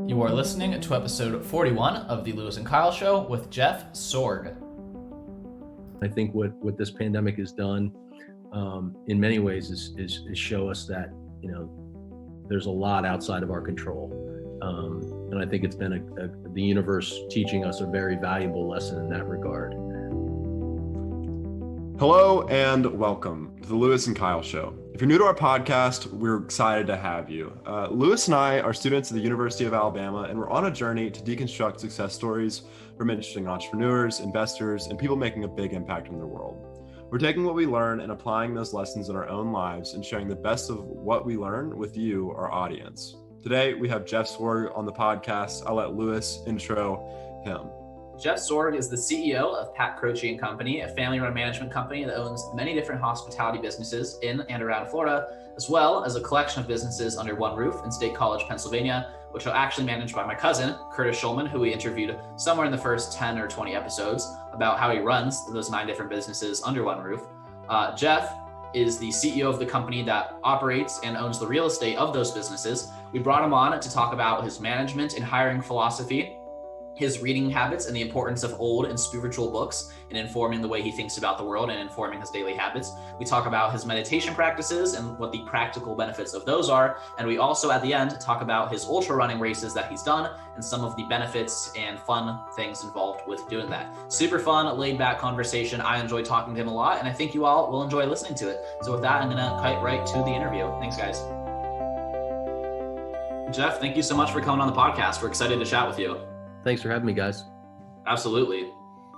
You are listening to episode 41 of the Lewis and Kyle Show with Jeff Sorg. I think what this pandemic has done in many ways is show us that, there's a lot outside of our control. And I think it's been the universe teaching us a very valuable lesson in that regard. Hello and welcome to the Lewis and Kyle Show. If you're new to our podcast, we're excited to have you. Lewis and I are students at the University of Alabama, and we're on a journey to deconstruct success stories from interesting entrepreneurs, investors, and people making a big impact in their world. We're taking what we learn and applying those lessons in our own lives and sharing the best of what we learn with you, our audience. Today, we have Jeff Sorg on the podcast. I'll let Lewis intro him. Jeff Sorg is the CEO of Croce and Company, a family-run management company that owns many different hospitality businesses in and around Florida, as well as a collection of businesses under one roof in State College, Pennsylvania, which are actually managed by my cousin, Curtis Schulman, who we interviewed somewhere in the first 10 or 20 episodes about how he runs those 9 different businesses under one roof. Jeff is the CEO of the company that operates and owns the real estate of those businesses. We brought him on to talk about his management and hiring philosophy, his reading habits, and the importance of old and spiritual books in informing the way he thinks about the world and informing his daily habits. We talk about his meditation practices and what the practical benefits of those are. And we also, at the end, talk about his ultra running races that he's done and some of the benefits and fun things involved with doing that. Super fun, laid back conversation. I enjoy talking to him a lot, and I think you all will enjoy listening to it. So with that, I'm gonna cut right to the interview. Thanks, guys. Jeff, thank you so much for coming on the podcast. We're excited to chat with you. Thanks for having me, guys. Absolutely.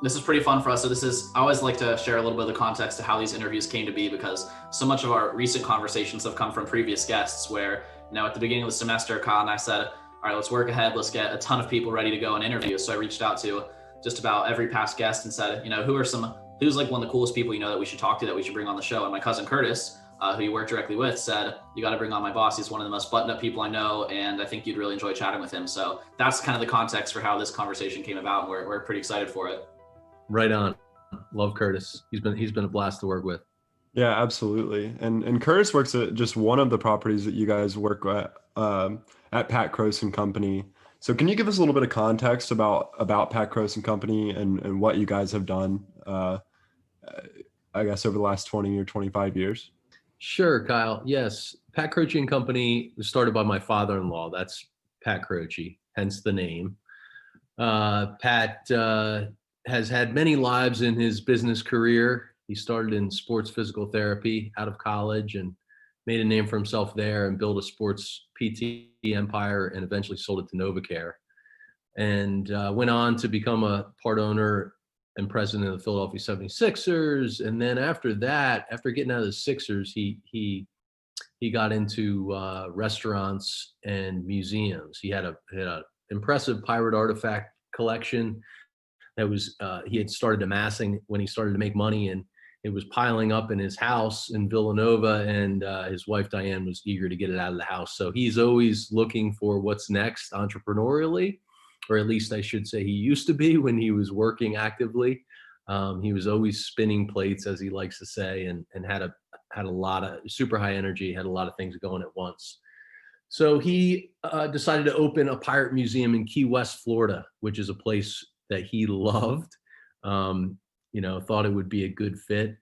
This is pretty fun for us. So I always like to share a little bit of the context to how these interviews came to be, because so much of our recent conversations have come from previous guests where, at the beginning of the semester, Kyle and I said, all right, let's work ahead. Let's get a ton of people ready to go and interview. So I reached out to just about every past guest and said, who's like one of the coolest people, that we should talk to, that we should bring on the show. And my cousin Curtis, who you work directly with, said, you got to bring on my boss. He's one of the most buttoned up people I know, and I think you'd really enjoy chatting with him. So that's kind of the context for how this conversation came about, and we're pretty excited for it. Right on. Love Curtis. He's been a blast to work with. Yeah, absolutely. And Curtis works at just one of the properties that you guys work at Croce and Company. So can you give us a little bit of context about Croce and Company and what you guys have done, I guess, over the last 20 or 25 years? Sure, Kyle. Yes. Croce and Company was started by my father-in-law. That's Pat Croce, hence the name. Pat has had many lives in his business career. He started in sports physical therapy out of college and made a name for himself there and built a sports PT empire and eventually sold it to NovaCare. And went on to become a part owner and president of the Philadelphia 76ers. And then after that, after getting out of the Sixers, he got into restaurants and museums. He had a impressive pirate artifact collection that was he had started amassing when he started to make money, and it was piling up in his house in Villanova, and his wife Diane was eager to get it out of the house. So he's always looking for what's next entrepreneurially, or at least I should say he used to be when he was working actively. He was always spinning plates, as he likes to say, and had a lot of super high energy, had a lot of things going at once. So he decided to open a pirate museum in Key West, Florida, which is a place that he loved. Thought it would be a good fit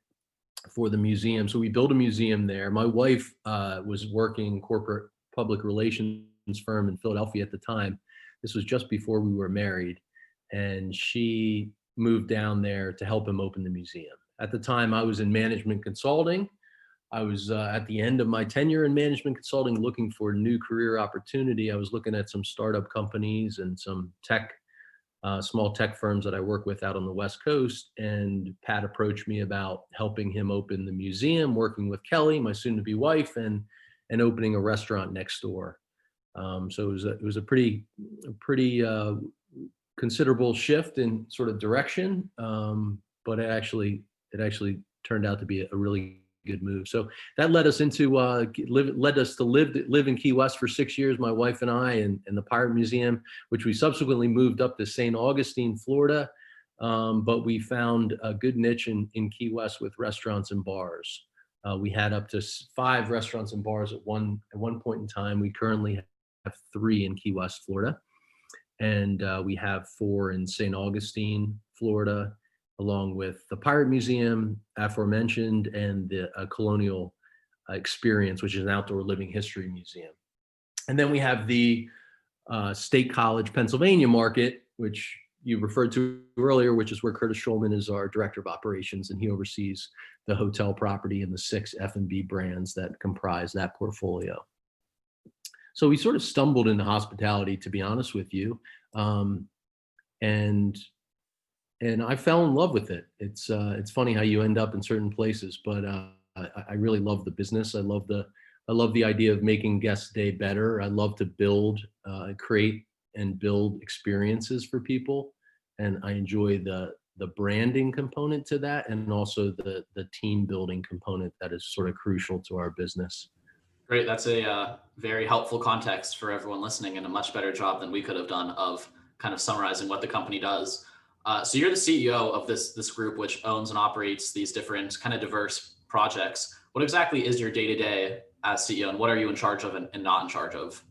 for the museum. So we built a museum there. My wife was working corporate public relations firm in Philadelphia at the time. This was just before we were married, and she moved down there to help him open the museum. At the time, I was in management consulting. I was at the end of my tenure in management consulting, looking for a new career opportunity. I was looking at some startup companies and some small tech firms that I work with out on the West Coast. And Pat approached me about helping him open the museum, working with Kelly, my soon-to-be wife, and opening a restaurant next door. So it was a pretty considerable shift in sort of direction, but it actually turned out to be a really good move. So that led us to live in Key West for 6 years, my wife and I, and the Pirate Museum, which we subsequently moved up to St. Augustine, Florida. But we found a good niche in Key West with restaurants and bars. We had up to 5 restaurants and bars at one point in time. We currently have 3 in Key West, Florida. And we have 4 in St. Augustine, Florida, along with the Pirate Museum, aforementioned, and the Colonial Experience, which is an outdoor living history museum. And then we have the State College, Pennsylvania market, which you referred to earlier, which is where Curtis Schulman is our director of operations, and he oversees the hotel property and the 6 F&B brands that comprise that portfolio. So we sort of stumbled into hospitality, to be honest with you, and I fell in love with it. It's funny how you end up in certain places, but I really love the business. I love the idea of making guest day better. I love to build, create, and build experiences for people, and I enjoy the branding component to that, and also the team building component that is sort of crucial to our business. Great. That's a very helpful context for everyone listening, and a much better job than we could have done of kind of summarizing what the company does. So you're the CEO of this group, which owns and operates these different kind of diverse projects. What exactly is your day-to-day as CEO, and what are you in charge of and not in charge of?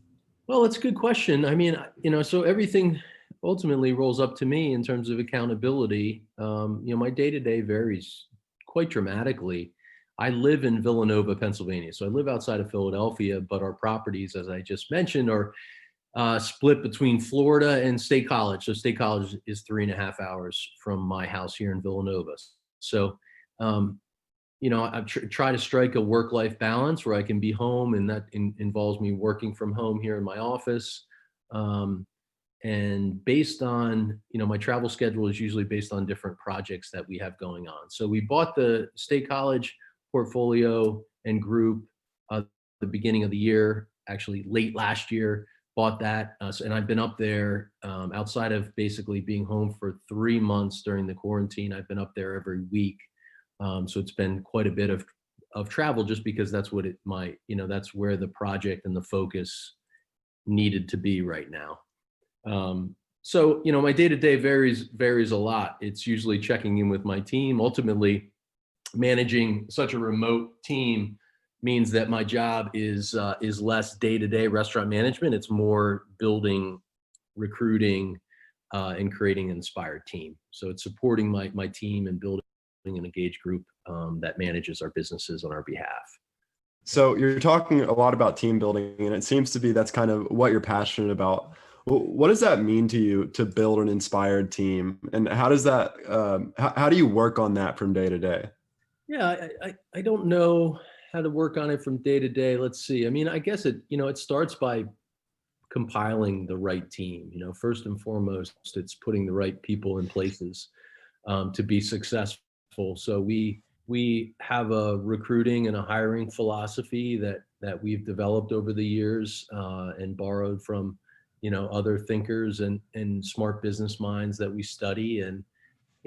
Well, it's a good question. I mean, so everything ultimately rolls up to me in terms of accountability. My day-to-day varies quite dramatically. I live in Villanova, Pennsylvania. So I live outside of Philadelphia, but our properties, as I just mentioned, are split between Florida and State College. So State College is 3.5 hours from my house here in Villanova. So, I try to strike a work-life balance where I can be home, and that involves me working from home here in my office. And based on, my travel schedule is usually based on different projects that we have going on. So we bought the State College portfolio and group the beginning of the year, actually late last year, bought that. And I've been up there outside of basically being home for 3 months during the quarantine. I've been up there every week. So it's been quite a bit of travel, just because that's what that's where the project and the focus needed to be right now. So my day-to-day varies a lot. It's usually checking in with my team. Ultimately, managing such a remote team means that my job is less day-to-day restaurant management. It's more building, recruiting, and creating an inspired team. So it's supporting my team and building an engaged group that manages our businesses on our behalf. So you're talking a lot about team building, and it seems to be that's kind of what you're passionate about. What does that mean to you, to build an inspired team, and how does that how do you work on that from day to day? Yeah, I don't know how to work on it from day to day. Let's see. I mean, I guess it starts by compiling the right team. First and foremost, it's putting the right people in places to be successful. So we have a recruiting and a hiring philosophy that we've developed over the years and borrowed from other thinkers and smart business minds that we study. And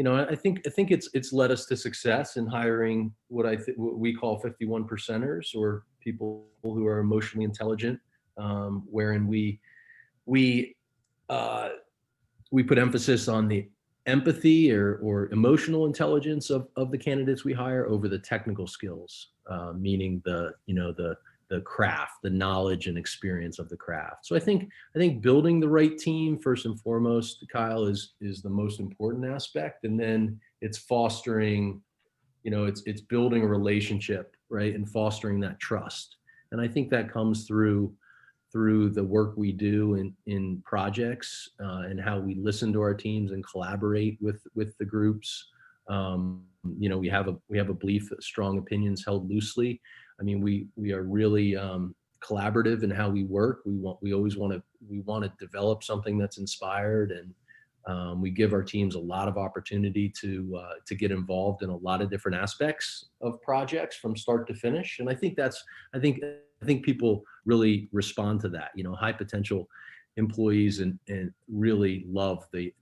I think it's led us to success in hiring what we call 51 percenters, or people who are emotionally intelligent, wherein we put emphasis on the empathy or emotional intelligence of the candidates we hire over the technical skills, meaning the craft, the knowledge and experience of the craft. So I think building the right team first and foremost, Kyle, is the most important aspect. And then it's fostering, it's building a relationship, right? And fostering that trust. And I think that comes through the work we do in projects and how we listen to our teams and collaborate with the groups. We have a belief that strong opinions held loosely. I mean, we are really collaborative in how we work. We always want to develop something that's inspired, and we give our teams a lot of opportunity to get involved in a lot of different aspects of projects from start to finish. And I think people really respond to that. High potential employees and really love the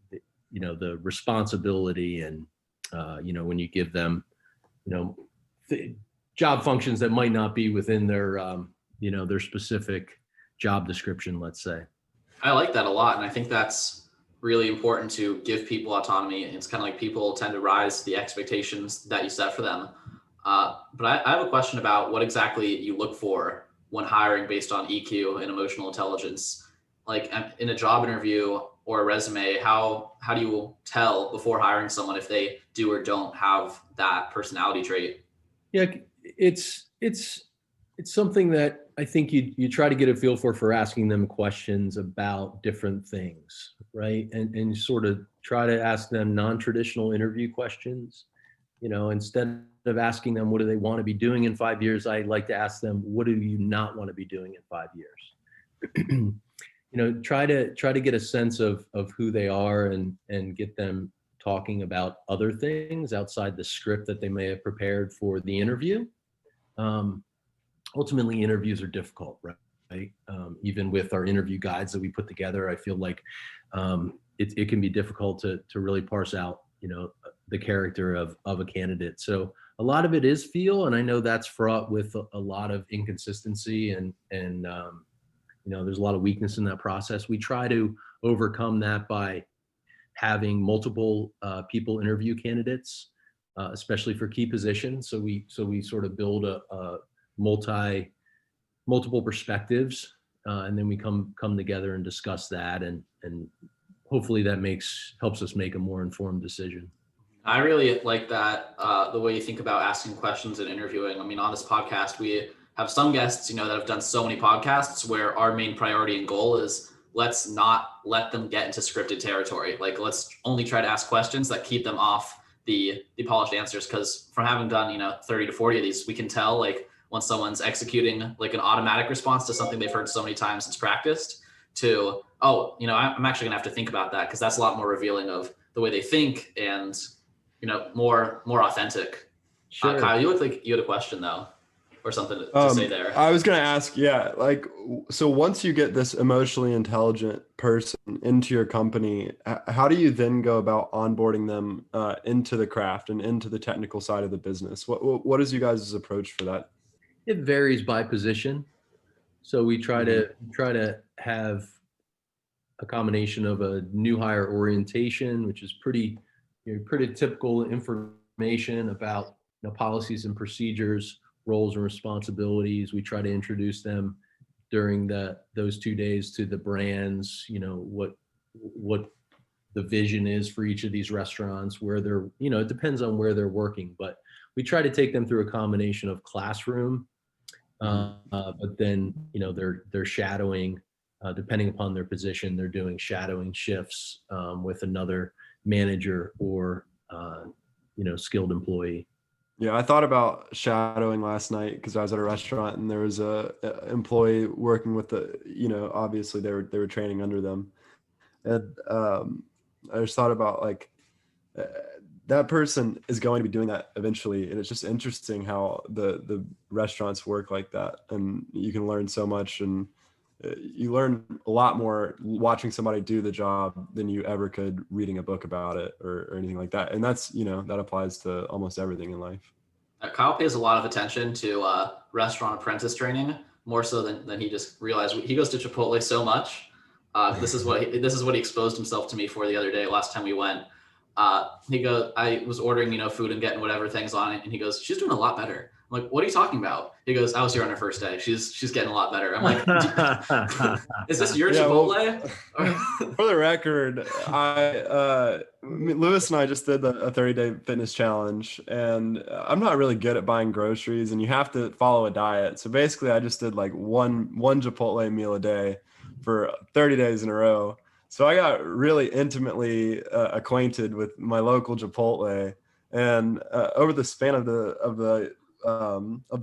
responsibility and when you give them job functions that might not be within their their specific job description, let's say. I like that a lot, and I think that's really important, to give people autonomy. It's kind of like people tend to rise to the expectations that you set for them. But I have a question about what exactly you look for when hiring based on EQ and emotional intelligence. like in a job interview or a resume, how do you tell before hiring someone if they do or don't have that personality trait? Yeah, it's something that I think you try to get a feel for asking them questions about different things, right? And sort of try to ask them non-traditional interview questions. Instead of asking them what do they want to be doing in 5 years, I like to ask them, what do you not want to be doing in 5 years? Try to get a sense of who they are and get them talking about other things outside the script that they may have prepared for the interview. Ultimately, interviews are difficult, right? Even with our interview guides that we put together, I feel like it can be difficult to really parse out, the character of a candidate. So a lot of it is feel, and I know that's fraught with a lot of inconsistency and there's a lot of weakness in that process. We try to overcome that by having multiple people interview candidates, especially for key positions. So we sort of build a multiple perspectives, and then we come together and discuss that, and hopefully that helps us make a more informed decision. I really like that, the way you think about asking questions and interviewing. I mean, on this podcast, we have some guests, that have done so many podcasts where our main priority and goal is let's not let them get into scripted territory. Like, let's only try to ask questions that keep them off the polished answers. Because from having done, 30 to 40 of these, we can tell like when someone's executing like an automatic response to something they've heard so many times it's practiced to, I'm actually gonna have to think about that, because that's a lot more revealing of the way they think and, more authentic. Sure. Kyle, you look like you had a question though, or something to say there. I was going to ask, so once you get this emotionally intelligent person into your company, how do you then go about onboarding them into the craft and into the technical side of the business? What is you guys' approach for that? It varies by position. So we try to have a combination of a new hire orientation, which is pretty typical information about policies and procedures, roles and responsibilities. We try to introduce them during those 2 days to the brands, what the vision is for each of these restaurants, where they're, it depends on where they're working, but we try to take them through a combination of classroom, but then, they're shadowing, depending upon their position, they're doing shadowing shifts with another manager or, skilled employee. Yeah, I thought about shadowing last night because I was at a restaurant and there was a employee working with obviously they were training under them, and I just thought about like that person is going to be doing that eventually, and it's just interesting how the restaurants work like that, and you can learn so much, and you learn a lot more watching somebody do the job than you ever could reading a book about it or anything like that. And that's, that applies to almost everything in life. Kyle pays a lot of attention to restaurant apprentice training, more so than he just realized. He goes to Chipotle so much. This is what he exposed himself to me for the other day, last time we went. He goes, I was ordering, food and getting whatever things on it. And he goes, she's doing a lot better. I'm like, what are you talking about? He goes, I was here on her first day. She's getting a lot better. I'm like, is this your Chipotle? For the record, Lewis and I just did a 30-day fitness challenge, and I'm not really good at buying groceries, and you have to follow a diet. So basically I just did like one Chipotle meal a day for 30 days in a row. So I got really intimately acquainted with my local Chipotle, and over the span of the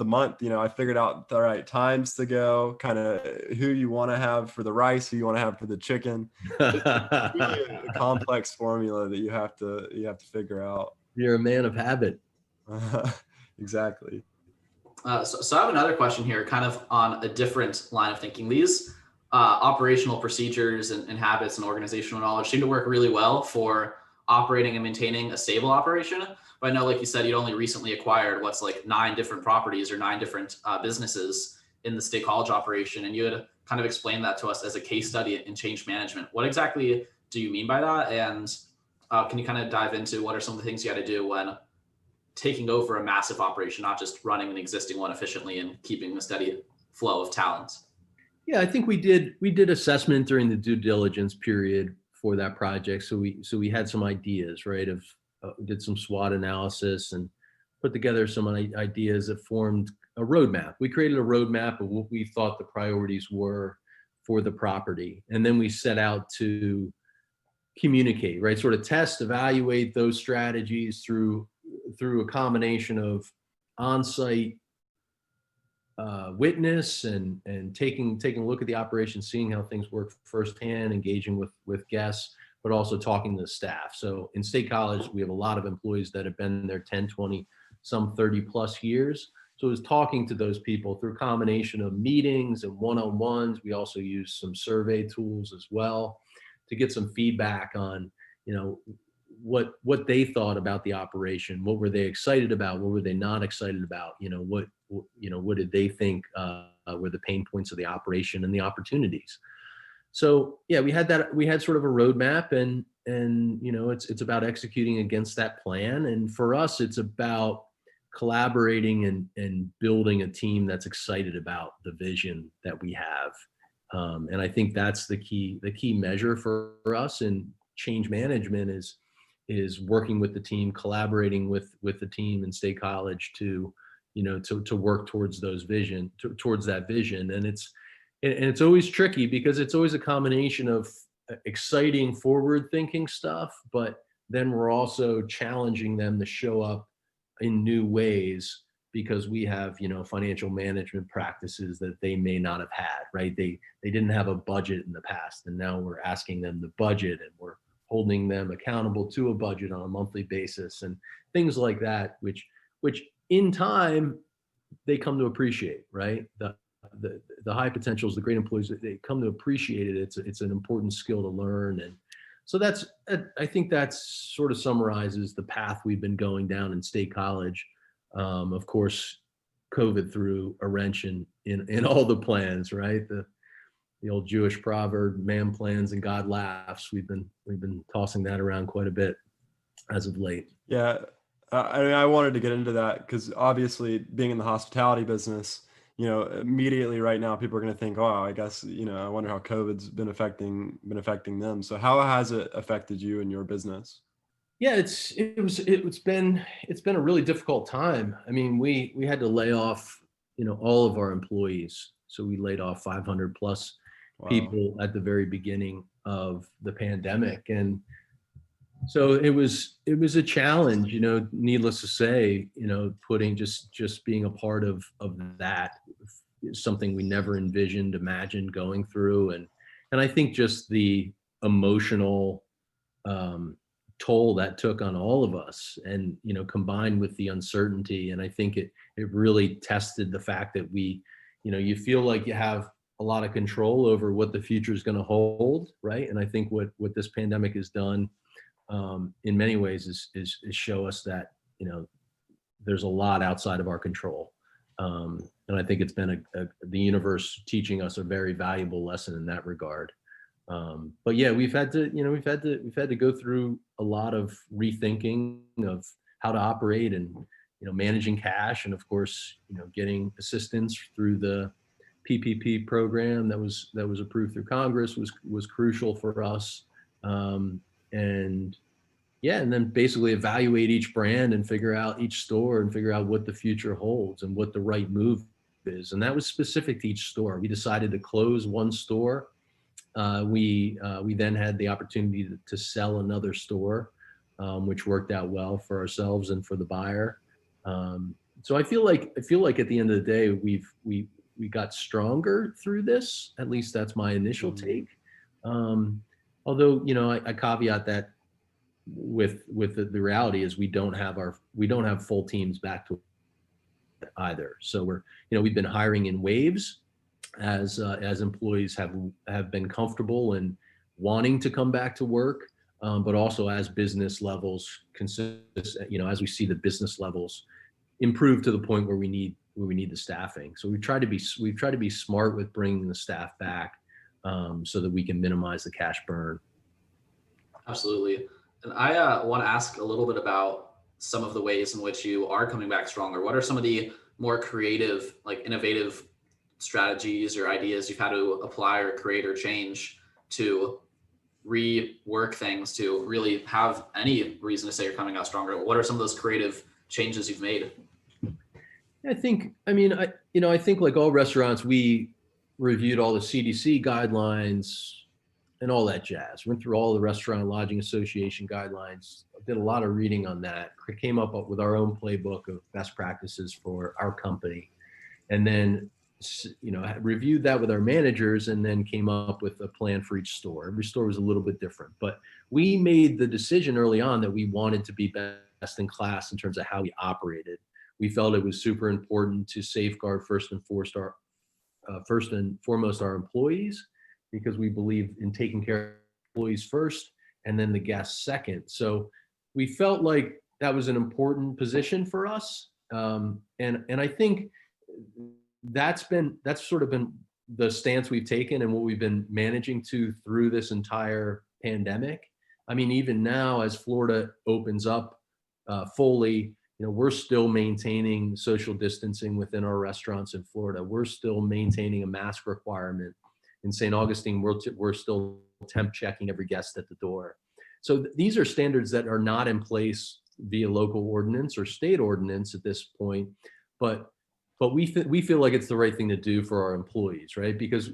month, I figured out the right times to go, kind of who you want to have for the rice, who you want to have for the chicken. It's really a complex formula that you have to figure out. You're a man of habit. Exactly. So I have another question here, kind of on a different line of thinking. These operational procedures and habits and organizational knowledge seem to work really well for operating and maintaining a stable operation. But I know, like you said, you'd only recently acquired 9 different properties or 9 different businesses in the state college operation. And you had kind of explained that to us as a case study in change management. What exactly do you mean by that? And can you kind of dive into what are some of the things you had to do when taking over a massive operation, not just running an existing one efficiently and keeping a steady flow of talent? Yeah, I think we did assessment during the due diligence period for that project. So we had some ideas, right? Of did some SWOT analysis and put together some ideas that formed a roadmap. We created a roadmap of what we thought the priorities were for the property, and then we set out to communicate, right? Sort of test, evaluate those strategies through a combination of on-site witness and taking a look at the operation, seeing how things work firsthand, engaging with guests, but also talking to the staff. So in State College, we have a lot of employees that have been there 10, 20, some 30 plus years. So it was talking to those people through a combination of meetings and one-on-ones. We also use some survey tools as well to get some feedback on, what they thought about the operation. What were they excited about? What were they not excited about? What did they think were the pain points of the operation and the opportunities? So yeah, we had sort of a roadmap, and it's about executing against that plan. And for us, it's about collaborating and building a team that's excited about the vision that we have. And I think that's the key measure for us in change management is working with the team, collaborating with the team in State College to work towards towards that vision. And it's always tricky because it's always a combination of exciting forward thinking stuff, but then we're also challenging them to show up in new ways because we have, financial management practices that they may not have had, right? They didn't have a budget in the past, and now we're asking them to budget, and we're holding them accountable to a budget on a monthly basis and things like that, which in time they come to appreciate, right? The high potentials, the great employees, they come to appreciate it. It's an important skill to learn. And so I think that's sort of summarizes the path we've been going down in State College. Of course, COVID threw a wrench in all the plans, right? The old Jewish proverb, man plans and God laughs. We've been tossing that around quite a bit as of late. Yeah. I wanted to get into that because obviously being in the hospitality business, immediately right now people are going to think, oh, I guess, I wonder how COVID's been affecting them. So how has it affected you and your business? Yeah, it's been a really difficult time. I mean, we had to lay off, all of our employees. So we laid off 500 plus people at the very beginning of the pandemic. And so it was a challenge, needless to say, putting just being a part of that, something we never imagined going through. And I think just the emotional toll that took on all of us, and combined with the uncertainty, and I think it really tested the fact that you feel like you have a lot of control over what the future is going to hold, right? And I think what this pandemic has done in many ways is show us that there's a lot outside of our control, and I think it's been the universe teaching us a very valuable lesson in that regard. But yeah, we've had to go through a lot of rethinking of how to operate, and managing cash, and of course getting assistance through the PPP program that was approved through Congress was crucial for us. And then basically evaluate each brand and figure out each store and figure out what the future holds and what the right move is. And that was specific to each store. We decided to close one store. We then had the opportunity to sell another store, which worked out well for ourselves and for the buyer. So I feel like at the end of the day, we got stronger through this. At least that's my initial take. Although I caveat that with the reality is we don't have full teams back to either. So we've been hiring in waves as employees have been comfortable and wanting to come back to work, but also as business levels as we see the business levels improve to the point where we need the staffing. So we've tried to be smart with bringing the staff back, so that we can minimize the cash burn. Absolutely. And I want to ask a little bit about some of the ways in which you are coming back stronger. What are some of the more creative, like innovative strategies or ideas you've had to apply or create or change to rework things to really have any reason to say you're coming out stronger? What are some of those creative changes you've made? I think like all restaurants, we reviewed all the CDC guidelines and all that jazz. Went through all the Restaurant Lodging Association guidelines, did a lot of reading on that, came up with our own playbook of best practices for our company, and then reviewed that with our managers, and then came up with a plan for each store. Every store was a little bit different, but we made the decision early on that we wanted to be best in class in terms of how we operated. We felt it was super important to safeguard first and foremost our employees, because we believe in taking care of employees first and then the guests second. So we felt like that was an important position for us. And I think that's sort of been the stance we've taken and what we've been managing to through this entire pandemic. I mean, even now as Florida opens up fully, we're still maintaining social distancing within our restaurants in Florida. We're still maintaining a mask requirement. In St. Augustine, we're still temp checking every guest at the door. So these are standards that are not in place via local ordinance or state ordinance at this point, but we feel like it's the right thing to do for our employees, right? Because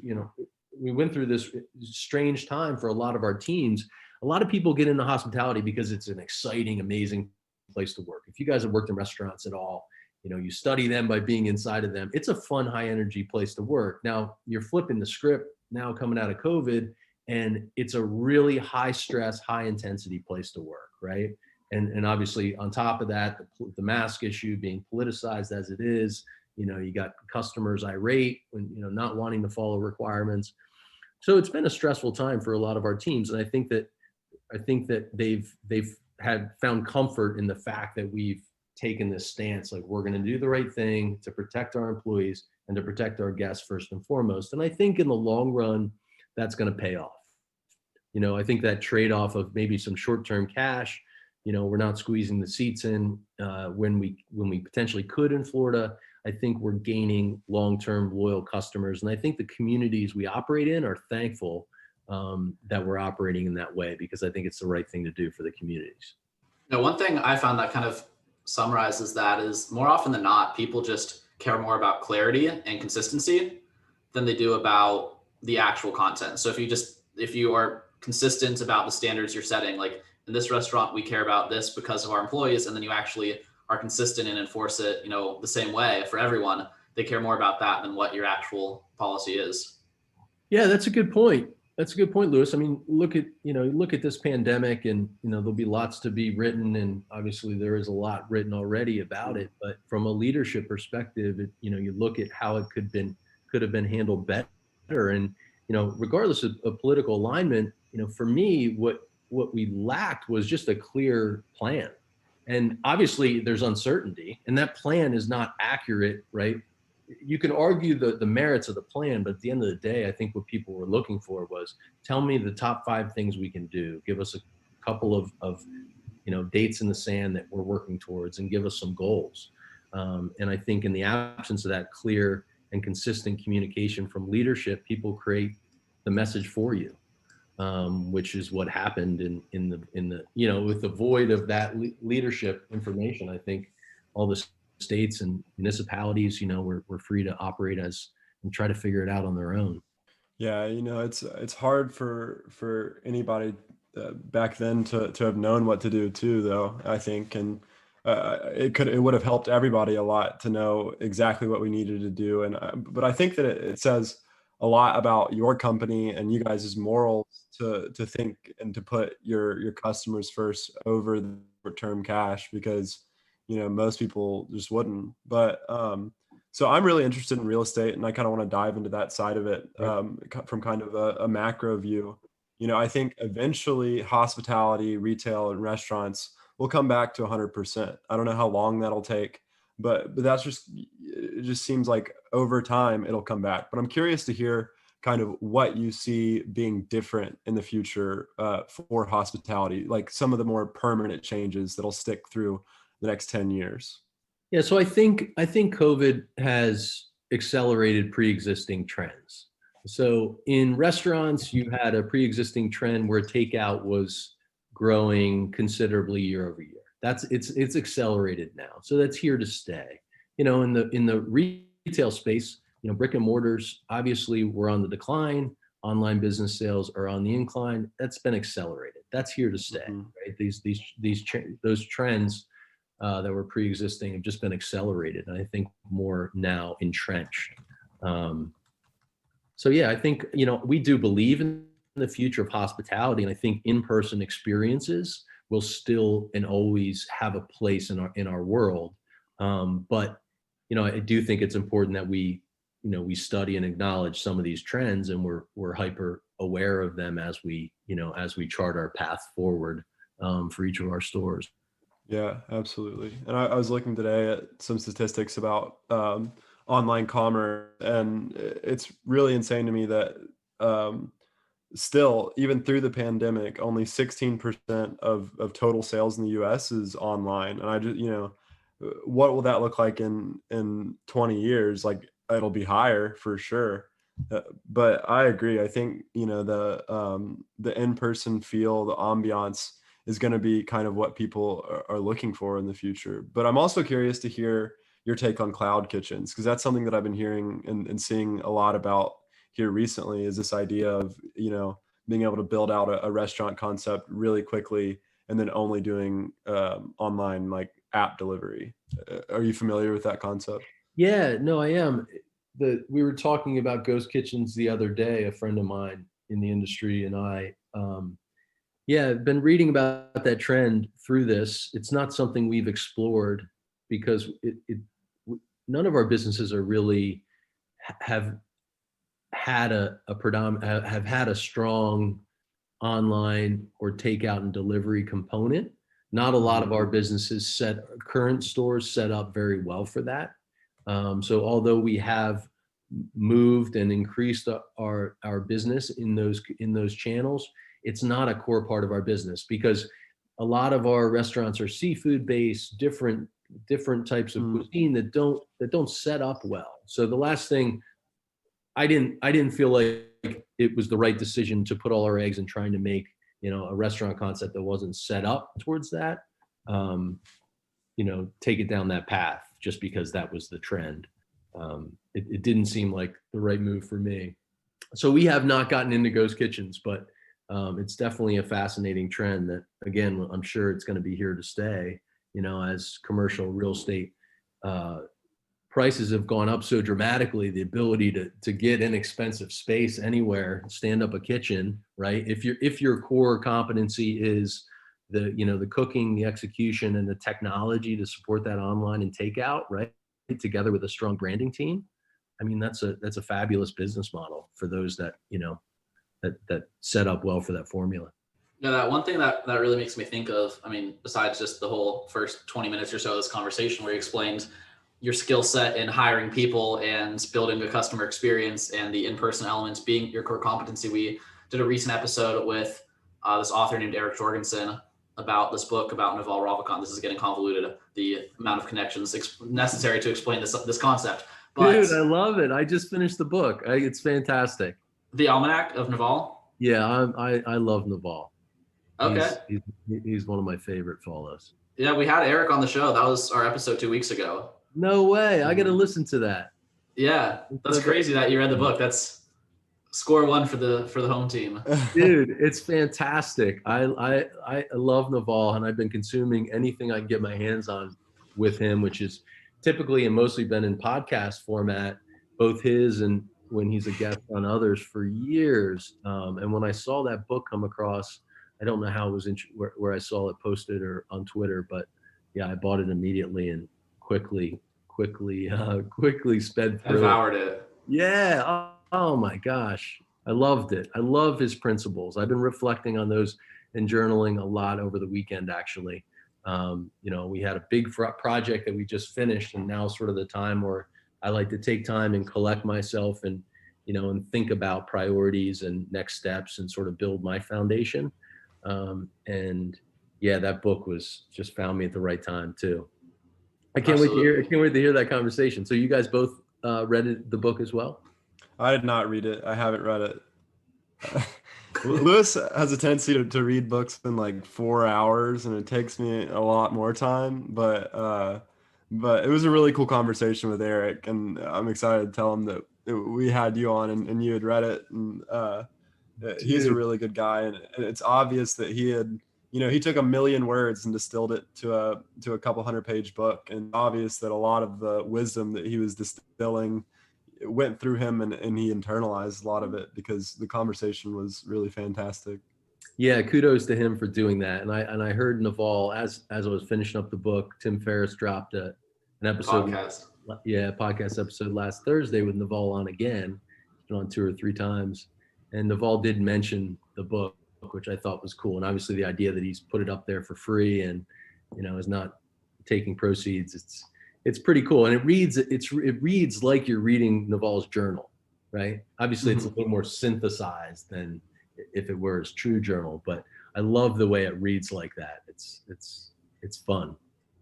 we went through this strange time for a lot of our teams. A lot of people get into hospitality because it's an exciting, amazing place to work. If you guys have worked in restaurants at all, you study them by being inside of them. It's a fun, high energy place to work. Now you're flipping the script now coming out of COVID, and it's a really high stress, high intensity place to work, right? And obviously on top of that, the mask issue being politicized as it is, you got customers irate when, not wanting to follow requirements. So it's been a stressful time for a lot of our teams. And I think that they've had found comfort in the fact that we've taken this stance, like we're going to do the right thing to protect our employees and to protect our guests first and foremost. And I think in the long run, that's going to pay off. I think that trade-off of maybe some short-term cash, we're not squeezing the seats in when we potentially could in Florida. I think we're gaining long-term loyal customers. And I think the communities we operate in are thankful that we're operating in that way, because I think it's the right thing to do for the communities. One thing I found that kind of summarizes that is more often than not, people just care more about clarity and consistency than they do about the actual content. So if you are consistent about the standards you're setting, like in this restaurant, we care about this because of our employees, and then you actually are consistent and enforce it, the same way for everyone, they care more about that than what your actual policy is. Yeah, that's a good point. That's a good point, Lewis. I mean, look at this pandemic, and there'll be lots to be written, and obviously there is a lot written already about it. But from a leadership perspective, you look at how it could have been handled better, and regardless of political alignment, for me, what we lacked was just a clear plan. And obviously there's uncertainty, and that plan is not accurate, right? You can argue the merits of the plan, but at the end of the day, I think what people were looking for was, tell me the top 5 things we can do. Give us a couple of dates in the sand that we're working towards, and give us some goals. And I think in the absence of that clear and consistent communication from leadership, people create the message for you, which is what happened in the with the void of that leadership information. I think all the states and municipalities, were free to operate and try to figure it out on their own. Yeah, it's hard for anybody back then to have known what to do too, though, I think, and it would have helped everybody a lot to know exactly what we needed to do. But I think that it says a lot about your company and you guys' morals to think and to put your customers first over the short-term cash, because most people just wouldn't. But so I'm really interested in real estate, and I kind of want to dive into that side of it from kind of a macro view. I think eventually hospitality, retail, and restaurants will come back to 100%. I don't know how long that'll take, but it just seems like over time it'll come back. But I'm curious to hear kind of what you see being different in the future for hospitality, like some of the more permanent changes that'll stick through the next 10 years. Yeah, so I think COVID has accelerated pre-existing trends. So in restaurants, you had a pre-existing trend where takeout was growing considerably year over year. It's accelerated now. So that's here to stay. In the retail space, brick and mortars obviously were on the decline. Online business sales are on the incline. That's been accelerated. That's here to stay, right? Those trends that were pre-existing have just been accelerated, and I think more now entrenched. So yeah, I think we do believe in the future of hospitality, and I think in-person experiences will still and always have a place in our world. But I do think it's important that we study and acknowledge some of these trends, and we're hyper aware of them as we chart our path forward for each of our stores. Yeah, absolutely. And I was looking today at some statistics about online commerce, and it's really insane to me that still, even through the pandemic, only 16% of total sales in the US is online. And I just, what will that look like in 20 years? Like, it'll be higher for sure. But I agree. I think, the in-person feel, the ambiance is going to be kind of what people are looking for in the future. But I'm also curious to hear your take on cloud kitchens, because that's something that I've been hearing and seeing a lot about here recently, is this idea of, being able to build out a restaurant concept really quickly and then only doing online like app delivery. Are you familiar with that concept? Yeah, no, I am. We were talking about ghost kitchens the other day, a friend of mine in the industry and I. I've been reading about that trend through this. It's not something we've explored because none of our businesses are really have had have had a strong online or takeout and delivery component. Not a lot of our businesses current stores set up very well for that. So although we have moved and increased our business in those channels, it's not a core part of our business because a lot of our restaurants are seafood based, different types of cuisine that don't set up well. So the last thing, I didn't feel like it was the right decision to put all our eggs in trying to make a restaurant concept that wasn't set up towards that. Take it down that path just because that was the trend. It didn't seem like the right move for me. So we have not gotten into ghost kitchens, but it's definitely a fascinating trend that, again, I'm sure it's going to be here to stay, as commercial real estate prices have gone up so dramatically. The ability to get inexpensive space anywhere, stand up a kitchen, right? If your core competency is the cooking, the execution, and the technology to support that online and takeout, right, together with a strong branding team, I mean, that's a fabulous business model for those that that set up well for that formula. Yeah, that one thing that really makes me think of, I mean, besides just the whole first 20 minutes or so of this conversation where you explained your skill set in hiring people and building a customer experience and the in-person elements being your core competency. We did a recent episode with this author named Eric Jorgensen about this book about Naval Ravikant. This is getting convoluted, the amount of connections necessary to explain this concept. But dude, I love it. I just finished the book. It's fantastic. The Almanac of Naval? Yeah, I love Naval. Okay. He's one of my favorite follows. Yeah, we had Eric on the show. That was our episode 2 weeks ago. No way. I got to listen to that. Yeah, that's crazy that you read the book. That's score 1 for the home team. Dude, it's fantastic. I love Naval, and I've been consuming anything I can get my hands on with him, which is typically and mostly been in podcast format, both his and when he's a guest on others for years. And when I saw that book come across, I don't know how it was where I saw it posted or on Twitter, but yeah, I bought it immediately and quickly sped through. Devoured it. Yeah. Oh my gosh. I loved it. I love his principles. I've been reflecting on those and journaling a lot over the weekend, actually. We had a big project that we just finished, and now sort of the time where I like to take time and collect myself and, and think about priorities and next steps and sort of build my foundation. And yeah, that book just found me at the right time too. I can't wait to hear that conversation. So you guys both read the book as well? I did not read it. I haven't read it. Lewis has a tendency to read books in like 4 hours, and it takes me a lot more time. But it was a really cool conversation with Eric, and I'm excited to tell him that we had you on and you had read it. And he's a really good guy, and it's obvious that he had, he took 1,000,000 words and distilled it to a couple 100-page book, and obvious that a lot of the wisdom that he was distilling went through him, and he internalized a lot of it because the conversation was really fantastic. Yeah, kudos to him for doing that. And I heard Naval as I was finishing up the book. Tim Ferriss dropped an episode, podcast episode last Thursday with Naval on again. He's been on 2 or 3 times, and Naval did mention the book, which I thought was cool. And obviously, the idea that he's put it up there for free and is not taking proceeds. It's pretty cool, and it reads like you're reading Naval's journal, right? Obviously, it's a little more synthesized than if it were his true journal, but I love the way it reads like that. It's fun.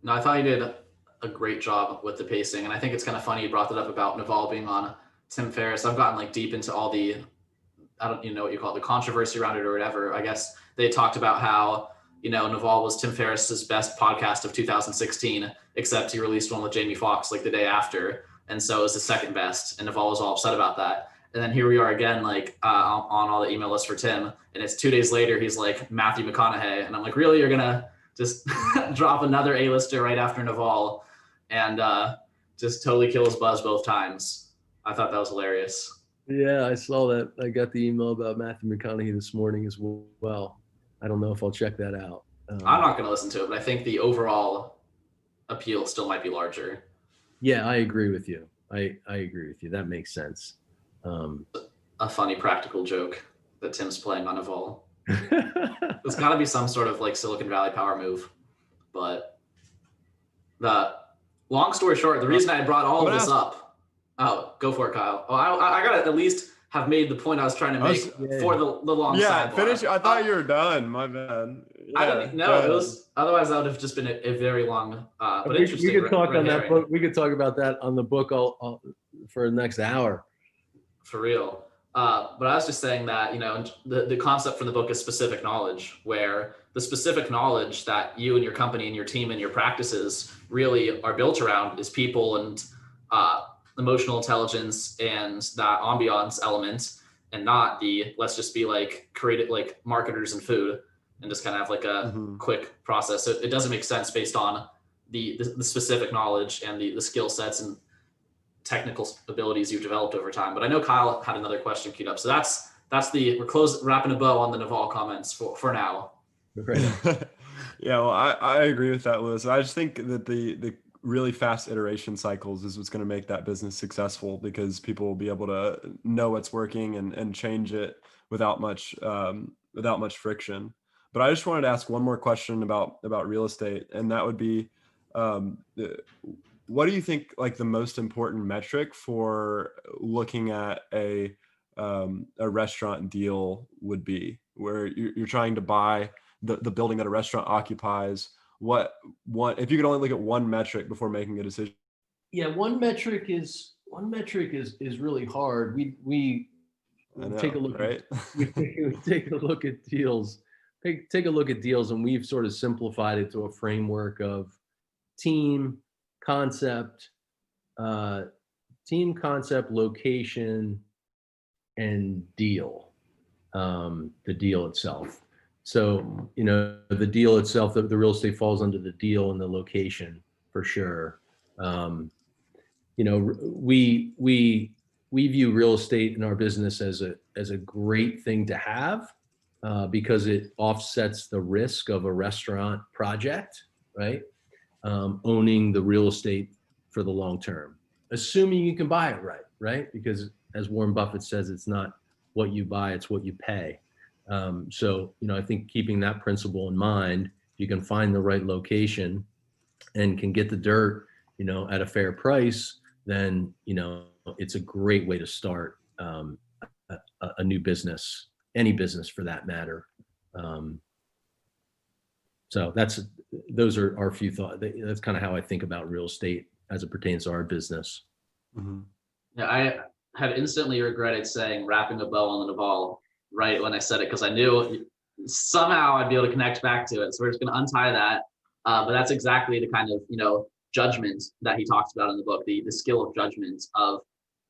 No, I thought you did a great job with the pacing, and I think it's kind of funny you brought that up about Naval being on Tim Ferriss. I've gotten like deep into all the, I don't know what you call it, the controversy around it or whatever. I guess they talked about how Naval was Tim Ferriss's best podcast of 2016, except he released one with Jamie Foxx like the day after, and so it was the second best, and Naval was all upset about that. And then here we are again, like on all the email lists for Tim, and it's 2 days later, he's like Matthew McConaughey, and I'm like, really, you're gonna just drop another A-lister right after Naval, and just totally kill his buzz both times? I thought that was hilarious. Yeah, I saw that. I got the email about Matthew McConaughey this morning as well. I don't know if I'll check that out. I'm not going to listen to it, but I think the overall appeal still might be larger. Yeah, I agree with you. I agree with you. That makes sense. A funny practical joke that Tim's playing on Naval. There's got to be some sort of like Silicon Valley power move. But the long story short, the reason I brought all of this up. Oh, go for it, Kyle. Oh, I got to at least have made the point I was trying to make for the long sidebar. Finish. I thought you were done. My bad. I don't know. It was, otherwise that would have just been a very long, but interesting. We could talk on that book. We could talk about that on the book all for the next hour. For real. But I was just saying that, the concept for the book is specific knowledge, where the specific knowledge that you and your company and your team and your practices really are built around is people and emotional intelligence and that ambiance element, and not the let's just be like creative, like marketers and food and just kind of have like a quick process. So it doesn't make sense based on the specific knowledge and the skill sets and technical abilities you've developed over time. But I know Kyle had another question queued up. So we're wrapping a bow on the Naval comments for now. Right. Yeah, well, I agree with that, Lewis. I just think that the really fast iteration cycles is what's going to make that business successful, because people will be able to know what's working and change it without much friction. But I just wanted to ask one more question about real estate, and that would be, what do you think like the most important metric for looking at a restaurant deal would be, where you're trying to buy the building that a restaurant occupies? What if you could only look at one metric before making a decision? Yeah, one metric is really hard. We take a look, right? we take a look at deals. Take a look at deals, and we've sort of simplified it to a framework of team, concept, location, and deal. The deal itself. So, the deal itself, the real estate falls under the deal and the location for sure. We view real estate in our business as a great thing to have, because it offsets the risk of a restaurant project, right? Owning the real estate for the long term, assuming you can buy it right? Because as Warren Buffett says, it's not what you buy, it's what you pay. So, I think keeping that principle in mind, if you can find the right location and can get the dirt, at a fair price, then, it's a great way to start a new business, any business for that matter. So those are our few thoughts. That's kind of how I think about real estate as it pertains to our business. Mm-hmm. Yeah, I had instantly regretted saying wrapping a bow on the Naval right when I said it, because I knew somehow I'd be able to connect back to it. So we're just going to untie that. But that's exactly the kind of, judgment that he talks about in the book, the skill of judgment of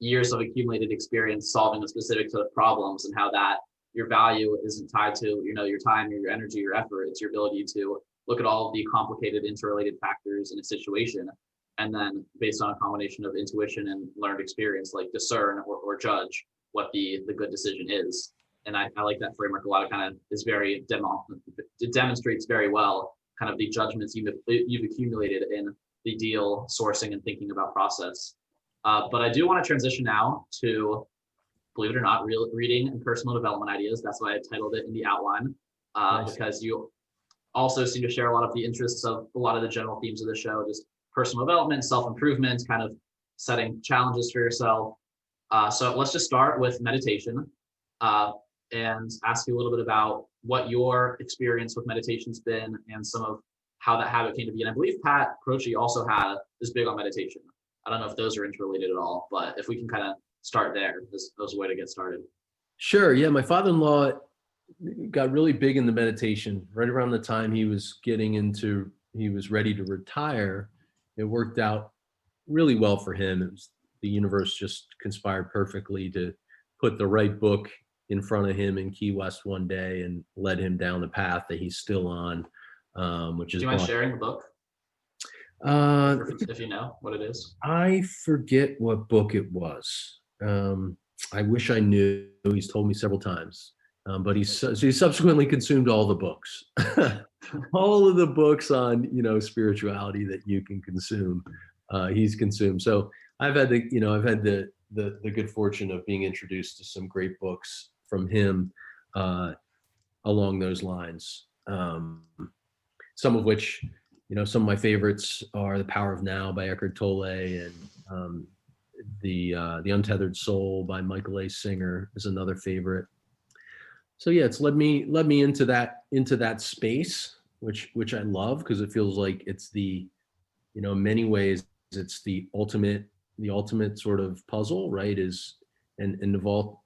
years of accumulated experience solving a specific set of problems, and how that your value isn't tied to, your time or your energy or effort. It's your ability to look at all of the complicated interrelated factors in a situation, and then based on a combination of intuition and learned experience, like discern or judge what the good decision is. And I like that framework a lot. It kind of is very it demonstrates very well kind of the judgments you've accumulated in the deal sourcing and thinking about process. But I do want to transition now to, believe it or not, reading and personal development ideas. That's why I titled it in the outline, nice. Because you also seem to share a lot of the interests of a lot of the general themes of the show, just personal development, self-improvement, kind of setting challenges for yourself. So let's just start with meditation and ask you a little bit about what your experience with meditation's been and some of how that habit came to be. And I believe Pat Croce also is big on meditation. I don't know if those are interrelated at all, but if we can kind of start there, this is a way to get started. Sure. Yeah. My father-in-law got really big into meditation right around the time he was ready to retire. It worked out really well for him. The universe just conspired perfectly to put the right book in front of him in Key West one day and led him down the path that he's still on, which is. Do you mind sharing the book? If you know what it is. I forget what book it was. I wish I knew. He's told me several times, but he subsequently consumed all the books, all of the books on spirituality that you can consume. He's consumed. So I've had the good fortune of being introduced to some great books from him along those lines. Some of which, some of my favorites are The Power of Now by Eckhart Tolle, and the Untethered Soul by Michael A. Singer is another favorite. So yeah, it's led me into that space, which I love, because it feels like it's in many ways it's the ultimate sort of puzzle, right? And Naval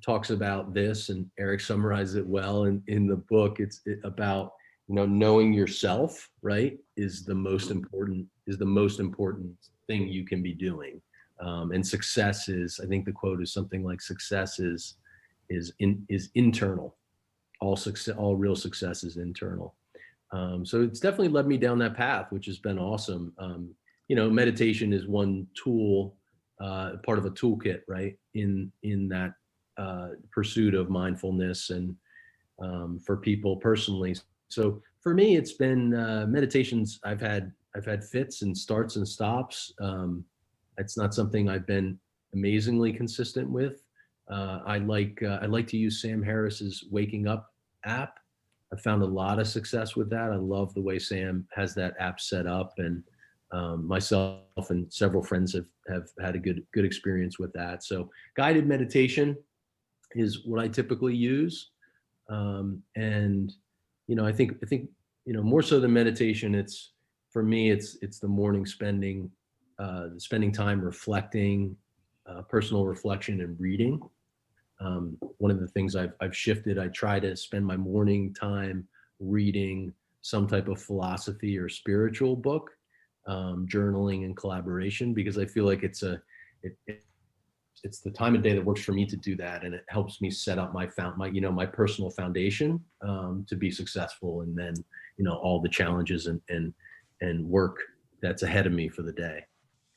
talks about this, and Eric summarizes it well in the book. It's about knowing yourself, right, is the most important thing you can be doing. And success is, I think the quote is something like, success is internal. All real success is internal. So it's definitely led me down that path, which has been awesome. Meditation is one tool, part of a toolkit, right, in that pursuit of mindfulness, and for people personally. So for me, it's been meditations. I've had fits and starts and stops. It's not something I've been amazingly consistent with. I like to use Sam Harris's Waking Up app. I've found a lot of success with that. I love the way Sam has that app set up, and myself and several friends have had a good experience with that. So guided meditation is what I typically use. And I think more so than meditation, it's for me, it's the morning spending time reflecting, personal reflection and reading. One of the things I've shifted, I try to spend my morning time reading some type of philosophy or spiritual book, journaling and collaboration, because I feel like it's the time of day that works for me to do that, and it helps me set up my personal foundation to be successful, and then all the challenges and work that's ahead of me for the day.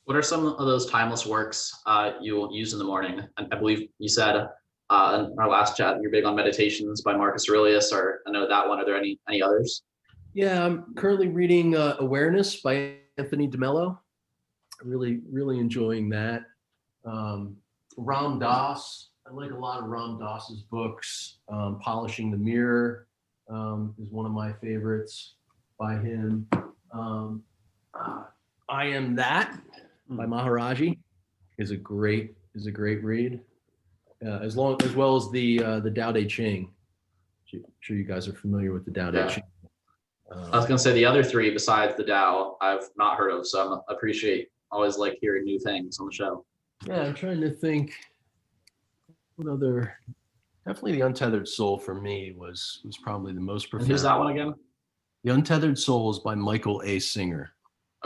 What are some of those timeless works you will use in the morning? I believe you said in our last chat you're big on Meditations by Marcus Aurelius, or I know that one. Are there any others? Yeah, I'm currently reading Awareness by Anthony DeMello. Really, really enjoying that. Ram Dass, I like a lot of Ram Dass's books. Polishing the Mirror is one of my favorites by him. I Am That by Maharaji is a great read. As well as the Tao Te Ching. I'm sure you guys are familiar with the Tao Te Ching. I was going to say the other three besides the Tao I've not heard of, so I appreciate, always like hearing new things on the show. Yeah, I'm trying to think what other. Definitely, The Untethered Soul for me was probably the most And who's profound. that one again? The Untethered Soul is by Michael A. Singer.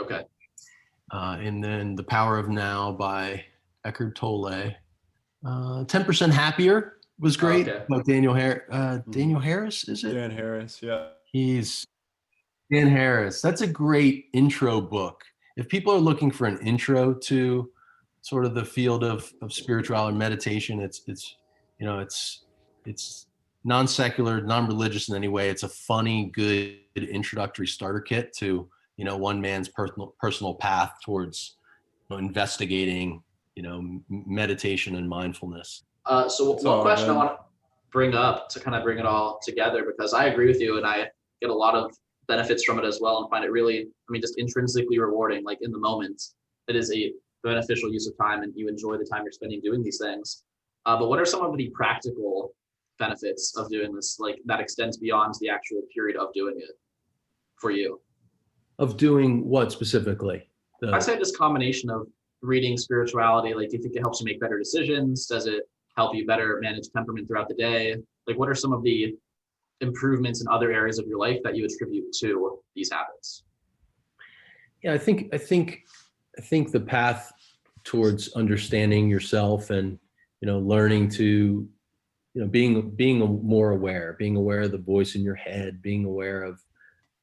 Okay. And then The Power of Now by Eckhart Tolle. 10% Happier was great. Okay. By Daniel Harris, is it? Dan Harris, yeah. He's Dan Harris. That's a great intro book. If people are looking for an intro to sort of the field of spirituality or meditation, it's non-secular, non-religious in any way. It's a funny, good introductory starter kit to, one man's personal path towards investigating, meditation and mindfulness. So It's one all question I good. want to bring up to kind of bring it all together, because I agree with you and I get a lot of benefits from it as well and find it really, just intrinsically rewarding, like in the moment. It is a beneficial use of time and you enjoy the time you're spending doing these things. But what are some of the practical benefits of doing this, like that extends beyond the actual period of doing it for you? Of doing what specifically? I say this combination of reading, spirituality, like do you think it helps you make better decisions? Does it help you better manage temperament throughout the day? Like what are some of the improvements in other areas of your life that you attribute to these habits? Yeah, I think the path towards understanding yourself and, learning to, being more aware, being aware of the voice in your head, being aware of,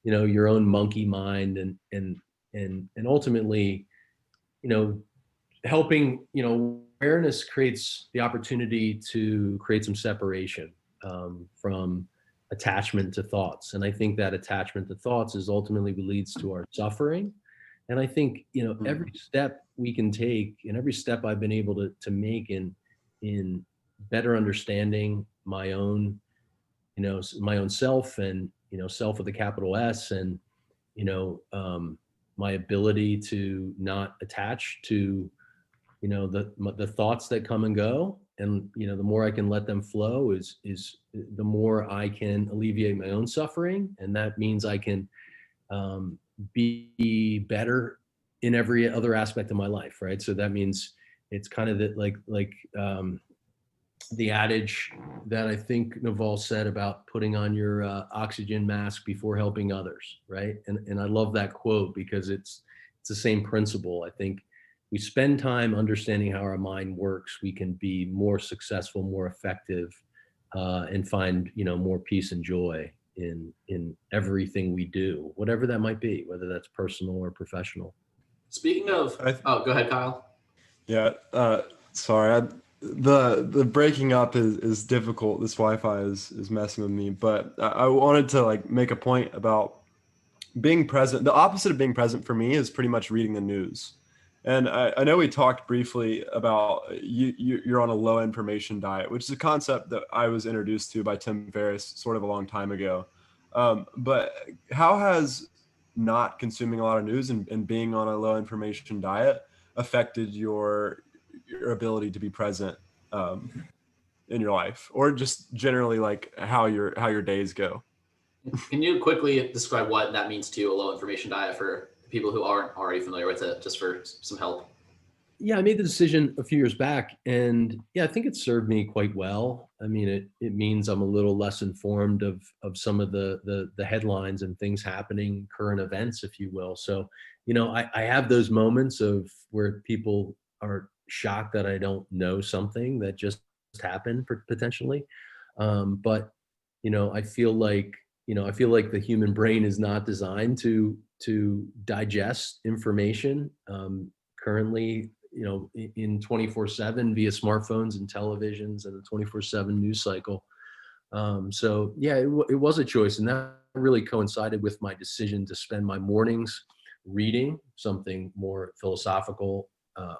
your own monkey mind and ultimately, helping, awareness creates the opportunity to create some separation from attachment to thoughts. And I think that attachment to thoughts is ultimately what leads to our suffering. And I think, every step we can take and every step I've been able to make in better understanding my own, my own self and, self with a capital S and, my ability to not attach to, the thoughts that come and go. And, the more I can let them flow is the more I can alleviate my own suffering. And that means I can be better in every other aspect of my life. Right. So that means it's kind of that the adage that I think Naval said about putting on your oxygen mask before helping others, right? And I love that quote because it's the same principle. I think we spend time understanding how our mind works, we can be more successful, more effective, and find more peace and joy in everything we do, whatever that might be, whether that's personal or professional. Speaking of, go ahead, Kyle. Yeah, sorry. The breaking up is difficult. This Wi-Fi is messing with me. But I wanted to make a point about being present. The opposite of being present for me is pretty much reading the news. And I know we talked briefly about you're on a low information diet, which is a concept that I was introduced to by Tim Ferriss sort of a long time ago. But how has not consuming a lot of news and being on a low information diet affected your ability to be present in your life, or just generally how your days go? Can you quickly describe what that means to you, a low information diet, for people who aren't already familiar with it, just for some help? Yeah, I made the decision a few years back, and yeah, I think it served me quite well. I mean, it means I'm a little less informed of some of the headlines and things happening, current events, if you will. So, I have those moments of where people are shocked that I don't know something that just happened potentially. But I feel like the human brain is not designed to digest information. Currently, in 24/7 via smartphones and televisions and the 24/7 news cycle. So yeah, it was a choice, and that really coincided with my decision to spend my mornings reading something more philosophical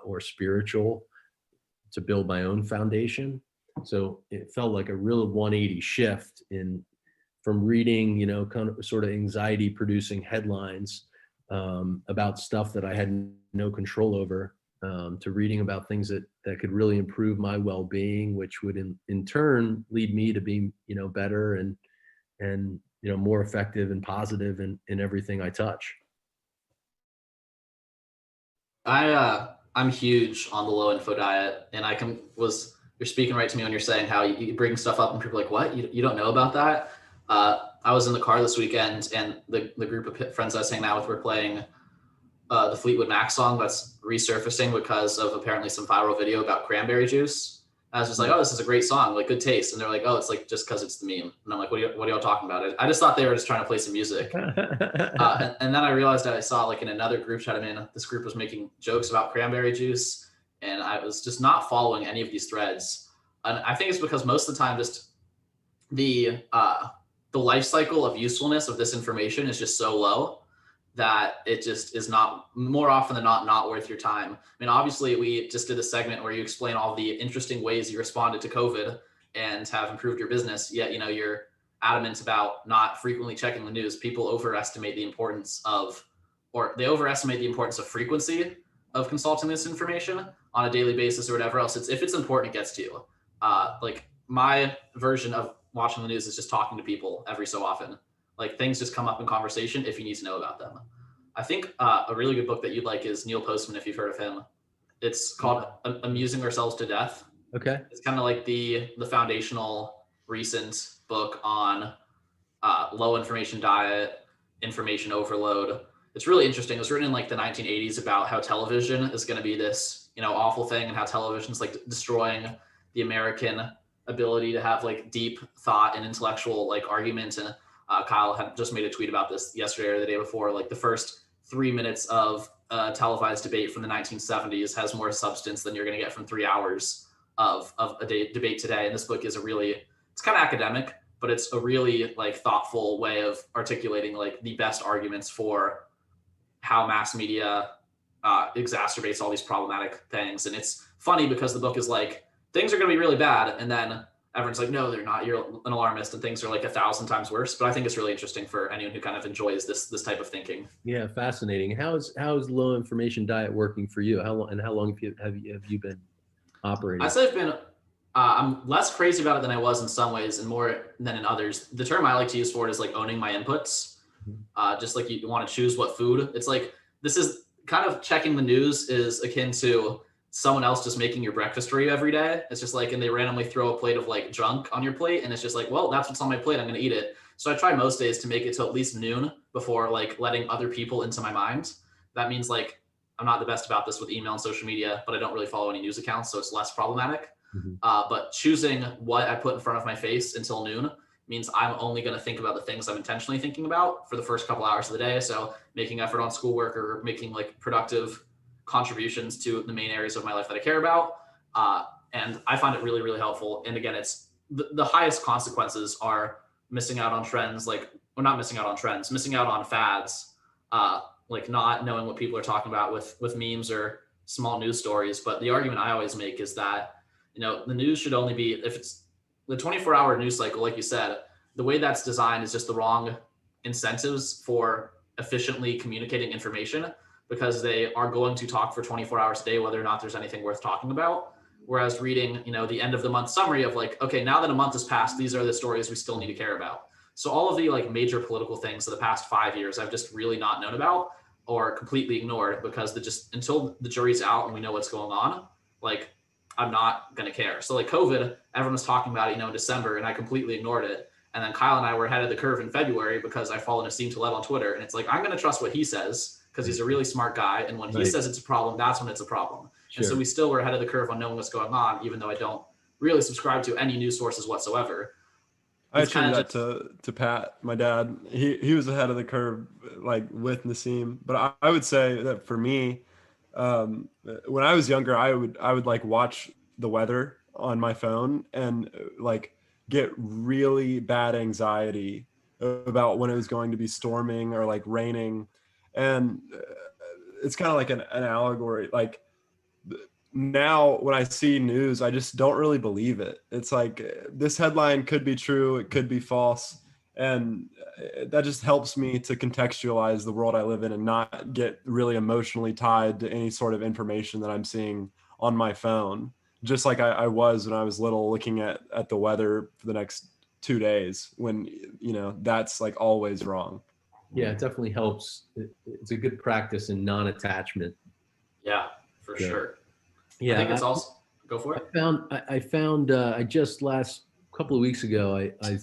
or spiritual to build my own foundation. So it felt like a real 180 shift from reading, kind of sort of anxiety producing headlines about stuff that I had no control over, to reading about things that could really improve my well-being, which would in turn lead me to be, better and more effective and positive in everything I touch. I I'm huge on the low info diet, and you're speaking right to me when you're saying how you bring stuff up and people are like, what? You don't know about that? I was in the car this weekend, and the group of friends I was hanging out with were playing the Fleetwood Mac song that's resurfacing because of apparently some viral video about cranberry juice. I was just like, oh, this is a great song, like good taste. And they're like, oh, it's like just because it's the meme. And I'm like, what are y'all talking about? I just thought they were just trying to play some music. And then I realized that I saw like in another group chat I'm in, this group was making jokes about cranberry juice. And I was just not following any of these threads. And I think it's because most of the time, just the life cycle of usefulness of this information is just so low that it just is not, more often than not worth your time. I mean, obviously we just did a segment where you explain all the interesting ways you responded to COVID and have improved your business, yet, you're adamant about not frequently checking the news. People overestimate the importance of frequency of consulting this information on a daily basis or whatever else. If it's important, it gets to you. Like my version of watching the news is just talking to people every so often. Like things just come up in conversation if you need to know about them. I think a really good book that you'd like is Neil Postman, if you've heard of him. It's called Amusing Ourselves to Death. Okay. It's kind of like the foundational recent book on low information diet, information overload. It's really interesting. It was written in like the 1980s about how television is going to be this, awful thing, and how television is like destroying the American ability to have like deep thought and intellectual like argument. And Kyle had just made a tweet about this yesterday or the day before. Like the first 3 minutes of televised debate from the 1970s has more substance than you're going to get from 3 hours of a debate today. And this book is it's kind of academic, but it's a really like thoughtful way of articulating like the best arguments for how mass media exacerbates all these problematic things. And it's funny because the book is like, things are going to be really bad. And then everyone's like, no, they're not. You're an alarmist, and things are like 1,000 times worse. But I think it's really interesting for anyone who kind of enjoys this type of thinking. Yeah, fascinating. How is low information diet working for you? How long have you been operating? I say I've been. I'm less crazy about it than I was in some ways, and more than in others. The term I like to use for it is like owning my inputs. Just like you want to choose what food. It's like this is kind of checking the news is akin to someone else just making your breakfast for you every day. It's just like, and they randomly throw a plate of like junk on your plate, and it's just like, well, that's what's on my plate, I'm going to eat it. So I try most days to make it to at least noon before like letting other people into my mind. That means like, I'm not the best about this with email and social media, but I don't really follow any news accounts, so it's less problematic. But choosing what I put in front of my face until noon means I'm only going to think about the things I'm intentionally thinking about for the first couple hours of the day. So making effort on schoolwork or making like productive contributions to the main areas of my life that I care about. And I find it really, really helpful. And again, it's the highest consequences are missing out on trends, not missing out on trends, missing out on fads, like not knowing what people are talking about with memes or small news stories. But the argument I always make is that, the news should only be, if it's the 24-hour news cycle, like you said, the way that's designed is just the wrong incentives for efficiently communicating information, because they are going to talk for 24 hours a day, whether or not there's anything worth talking about. Whereas reading, the end of the month summary of like, okay, now that a month has passed, these are the stories we still need to care about. So all of the like major political things of the past 5 years, I've just really not known about or completely ignored, because until the jury's out and we know what's going on, like I'm not going to care. So like COVID, everyone was talking about it, in December, and I completely ignored it. And then Kyle and I were ahead of the curve in February because I follow Nassim Taleb on Twitter. And it's like, I'm going to trust what he says because he's a really smart guy. And when he says it's a problem, that's when it's a problem. Sure. And so we still were ahead of the curve on knowing what's going on, even though I don't really subscribe to any news sources whatsoever. I attribute that to Pat, my dad. He was ahead of the curve, like with Nassim. But I would say that for me, when I was younger, I would like watch the weather on my phone and like get really bad anxiety about when it was going to be storming or like raining. And it's kind of like an allegory. Like now when I see news, I just don't really believe it. It's like this headline could be true, it could be false. And that just helps me to contextualize the world I live in and not get really emotionally tied to any sort of information that I'm seeing on my phone. Just like I was when I was little, looking at the weather for the next 2 days, when, that's like always wrong. Yeah, it definitely helps. It's a good practice in non-attachment. Yeah. for sure. Yeah, I think it's also, go for it. I found I just last couple of weeks ago I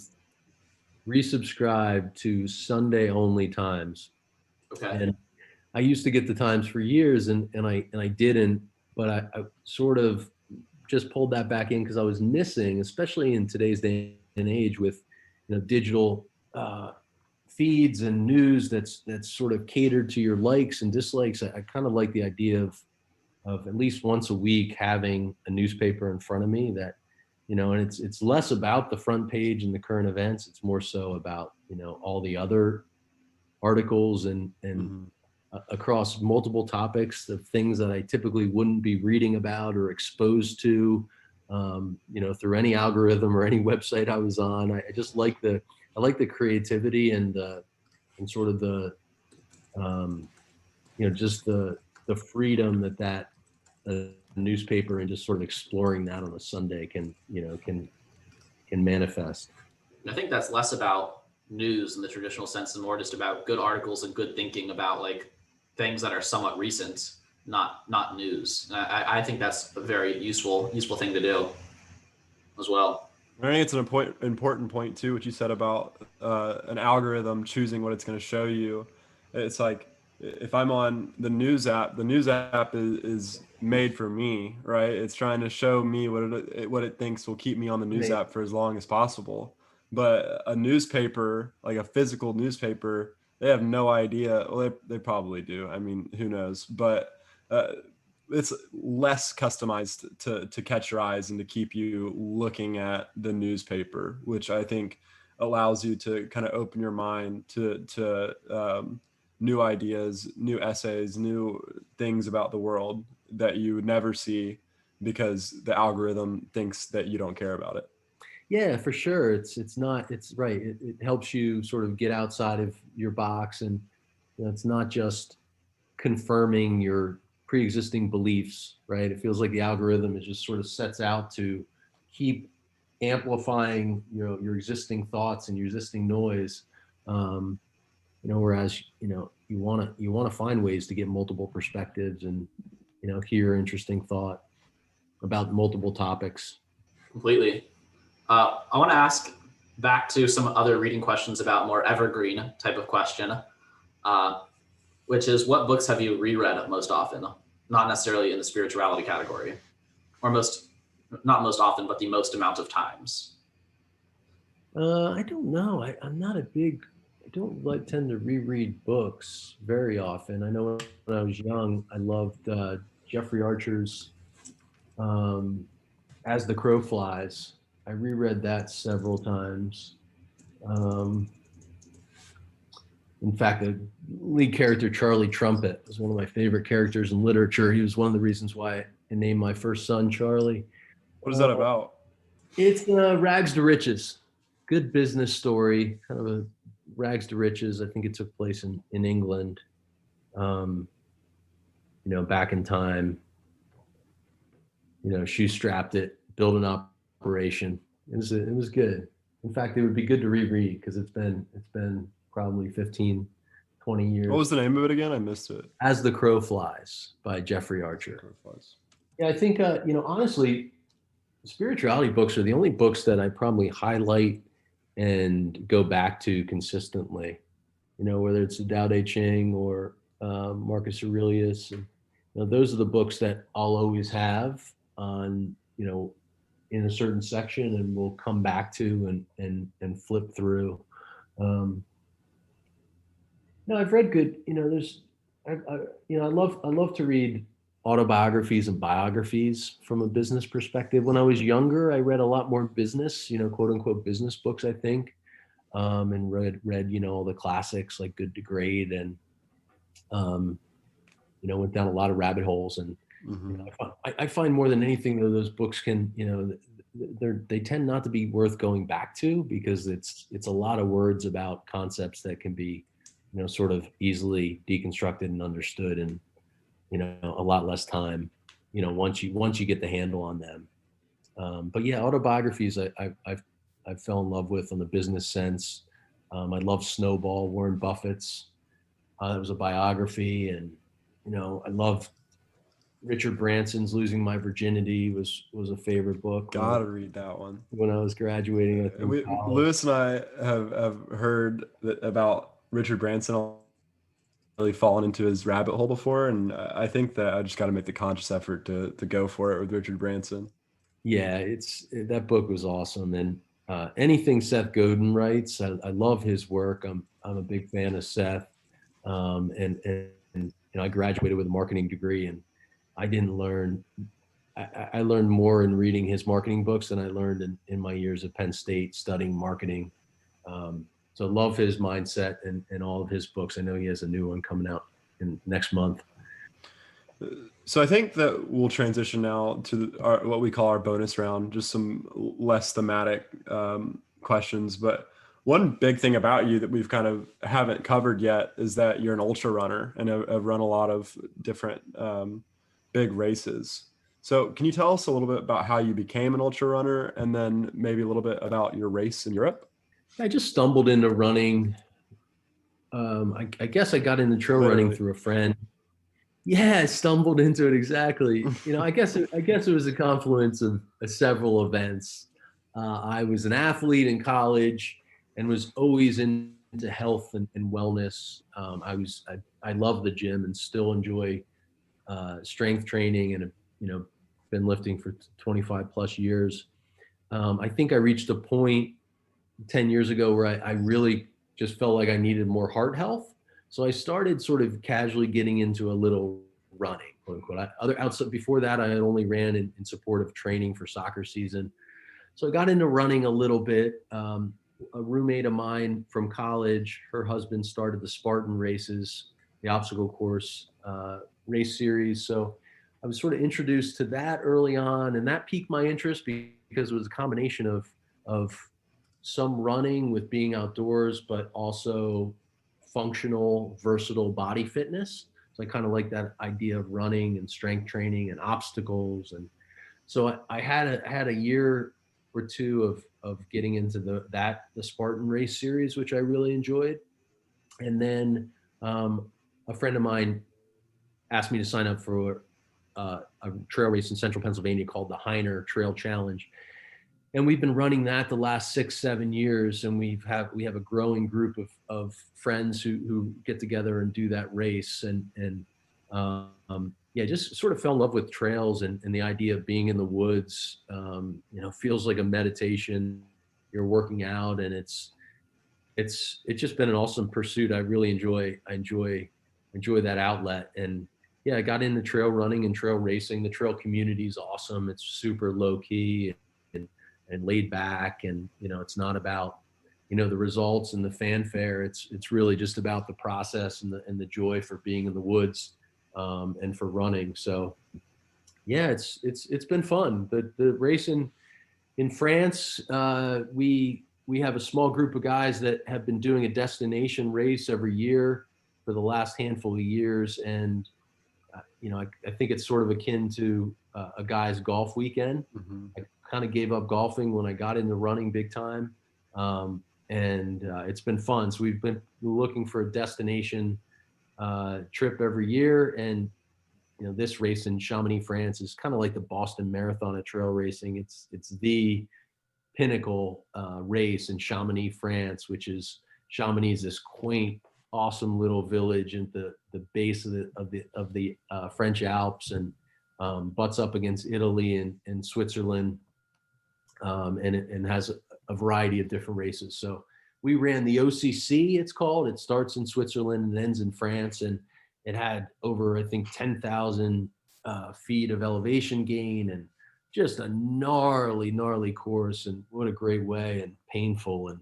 resubscribed to Sunday only Times, Okay. and I used to get the Times for years, and I didn't, but I sort of just pulled that back in because I was missing, especially in today's day and age with digital feeds and news that's sort of catered to your likes and dislikes. I kind of like the idea of at least once a week having a newspaper in front of me that, and it's less about the front page and the current events. It's more so about, all the other articles and across multiple topics, the things that I typically wouldn't be reading about or exposed to, through any algorithm or any website I was on. I just like the creativity and sort of the, just the freedom that a newspaper and just sort of exploring that on a Sunday can manifest. I think that's less about news in the traditional sense and more just about good articles and good thinking about like things that are somewhat recent, not news. And I think that's a very useful thing to do as well. I think it's an important point too, what you said about an algorithm choosing what it's going to show you. It's like if I'm on the news app is made for me, right? It's trying to show me what it thinks will keep me on the news app for as long as possible. But a newspaper, like a physical newspaper, they have no idea. Well, they probably do. I mean, who knows? But it's less customized to catch your eyes and to keep you looking at the newspaper, which I think allows you to kind of open your mind to new ideas, new essays, new things about the world that you would never see because the algorithm thinks that you don't care about it. Yeah, for sure. It's right. It helps you sort of get outside of your box, and it's not just confirming your pre-existing beliefs, right? It feels like the algorithm is just sort of sets out to keep amplifying, your existing thoughts and your existing noise. Whereas, you want to find ways to get multiple perspectives and, hear interesting thought about multiple topics. Completely. I want to ask back to some other reading questions about more evergreen type of question, which is what books have you reread most often? Not necessarily in the spirituality category, or not most often, but the most amount of times. I don't know. I don't tend to reread books very often. I know when I was young, I loved Jeffrey Archer's As the Crow Flies. I reread that several times. In fact, the lead character, Charlie Trumpet, was one of my favorite characters in literature. He was one of the reasons why I named my first son Charlie. What is that about? It's Rags to Riches. Good business story, kind of a rags to riches. I think it took place in England, back in time. Shoestrapped it, built an operation. It was good. In fact, it would be good to reread because it's been probably 15, 20 years. What was the name of it again? I missed it. As the Crow Flies by Jeffrey Archer. Yeah, I think, honestly, spirituality books are the only books that I probably highlight and go back to consistently, whether it's the Tao Te Ching or Marcus Aurelius. And, those are the books that I'll always have on, in a certain section and we'll come back to and flip through. I've read good, I love to read autobiographies and biographies from a business perspective. When I was younger, I read a lot more business, quote unquote business books, I think, and read, all the classics like Good to Great and, went down a lot of rabbit holes. And I find more than anything though, those books can, they tend not to be worth going back to because it's a lot of words about concepts that can be, sort of easily deconstructed and understood in, a lot less time, once you get the handle on them. But yeah, autobiographies I fell in love with on the business sense. I love Snowball, Warren Buffett's. It was a biography, and I love Richard Branson's Losing My Virginity was a favorite book. Gotta read that one. When I was graduating, I think college. Lewis and I have heard about Richard Branson really fallen into his rabbit hole before, and I think that I just got to make the conscious effort to go for it with Richard Branson. Yeah, that book was awesome, and anything Seth Godin writes, I love his work. I'm a big fan of Seth, and I graduated with a marketing degree, and I didn't learn. I learned more in reading his marketing books than I learned in my years at Penn State studying marketing. So love his mindset and all of his books. I know he has a new one coming out next month. So I think that we'll transition now to what we call our bonus round, just some less thematic questions. But one big thing about you that we've kind of haven't covered yet is that you're an ultra runner and have run a lot of different big races. So can you tell us a little bit about how you became an ultra runner, and then maybe a little bit about your race in Europe? I just stumbled into running. I guess I got into trail running through a friend. Yeah, I stumbled into it, exactly. I guess it was a confluence of several events. I was an athlete in college and was always into health and wellness. I love the gym and still enjoy strength training, and been lifting for 25 plus years. I think I reached a point 10 years ago where I really just felt like I needed more heart health. So I started sort of casually getting into a little running, quote unquote. Before that, I had only ran in support of training for soccer season. So I got into running a little bit. A roommate of mine from college, her husband started the Spartan races, the obstacle course race series. So I was sort of introduced to that early on, and that piqued my interest because it was a combination of some running with being outdoors, but also functional, versatile body fitness. So I kind of like that idea of running and strength training and obstacles. And so I had a year or two of getting into the Spartan race series, which I really enjoyed. And then a friend of mine asked me to sign up for a trail race in central Pennsylvania called the Heiner Trail Challenge. And we've been running that the last 6-7 years, and we have a growing group of friends who get together and do that race. And just sort of fell in love with trails and the idea of being in the woods. Feels like a meditation. You're working out, and it's just been an awesome pursuit. I really enjoy that outlet. And yeah, I got into trail running and trail racing. The trail community is awesome. It's super low key and laid back, and it's not about the results and the fanfare. It's really just about the process and the joy for being in the woods and for running. So yeah, it's been fun. The race in France, we have a small group of guys that have been doing a destination race every year for the last handful of years, and I think it's sort of akin to a guy's golf weekend. Mm-hmm. I kind of gave up golfing when I got into running big time. And it's been fun. So we've been looking for a destination trip every year. And, this race in Chamonix, France is kind of like the Boston Marathon of trail racing. It's the pinnacle race in Chamonix, France, which is Chamonix is this quaint, awesome little village at the base of the French Alps, and butts up against Italy and Switzerland, and has a variety of different races. So we ran the OCC, it's called. It starts in Switzerland and ends in France, and it had over, I think, 10,000 feet of elevation gain, and just a gnarly course. And what a great way, and painful and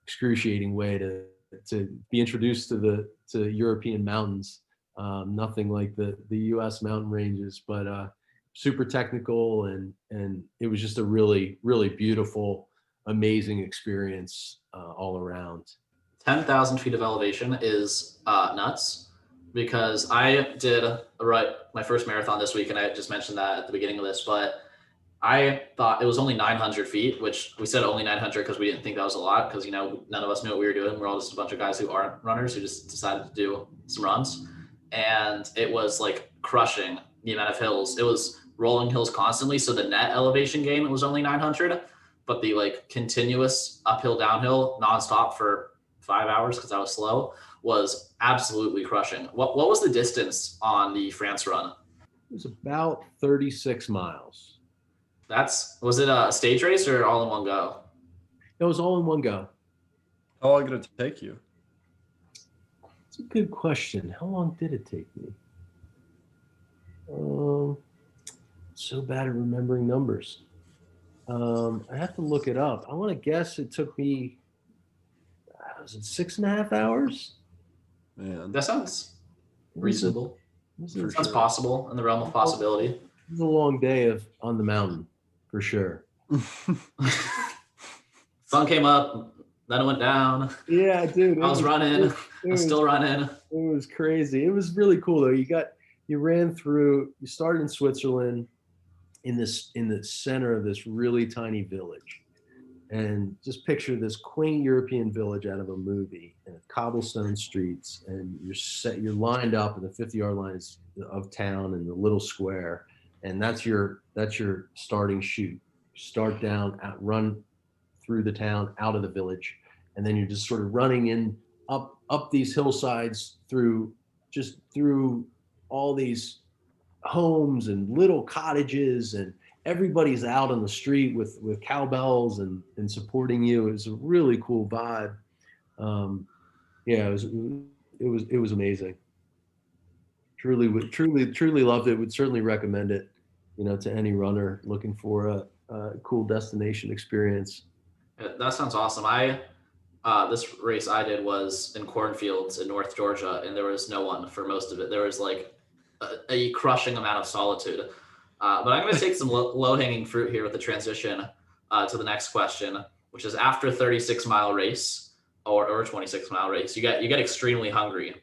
excruciating way to be introduced to European mountains. Nothing like the U.S. mountain ranges, but super technical, and it was just a really, really beautiful, amazing experience all around. 10,000 feet of elevation is nuts, because I did my first marathon this week, and I just mentioned that at the beginning of this, but I thought it was only 900 feet, which we said only 900 because we didn't think that was a lot, because none of us knew what we were doing. We're all just a bunch of guys who aren't runners who just decided to do some runs, and it was like crushing. the amount of hills. It was rolling hills constantly. So the net elevation gain was only 900, but the like continuous uphill, downhill nonstop for 5 hours, because I was slow, was absolutely crushing. What was the distance on the France run? It was about 36 miles. Was it a stage race or all in one go? It was all in one go. How long did it take you? It's a good question. How long did it take me? So bad at remembering numbers. I have to look it up. I want to guess it took me, was it 6.5 hours? Man, That sounds reasonable. Sounds sure. Possible, in the realm of possibility. It was a long day on the mountain, for sure. Sun came up, then it went down. Yeah, dude. I was running. I'm still running. It was crazy. It was really cool though. You started in Switzerland in the center of this really tiny village. And just picture this quaint European village out of a movie, and cobblestone streets, and you're lined up in the 50-yard lines of town in the little square, and that's your starting chute. Start down, run through the town, out of the village, and then you're just sort of running in up these hillsides through all these homes and little cottages, and everybody's out on the street with cowbells and supporting you. It was a really cool vibe. It was amazing. Truly loved it. Would certainly recommend it, to any runner looking for a cool destination experience. That sounds awesome. This race I did was in cornfields in North Georgia, and there was no one for most of it. There was like a crushing amount of solitude. But I'm going to take some low-hanging fruit here with the transition to the next question, which is after a 36-mile race or a 26-mile race, you get extremely hungry.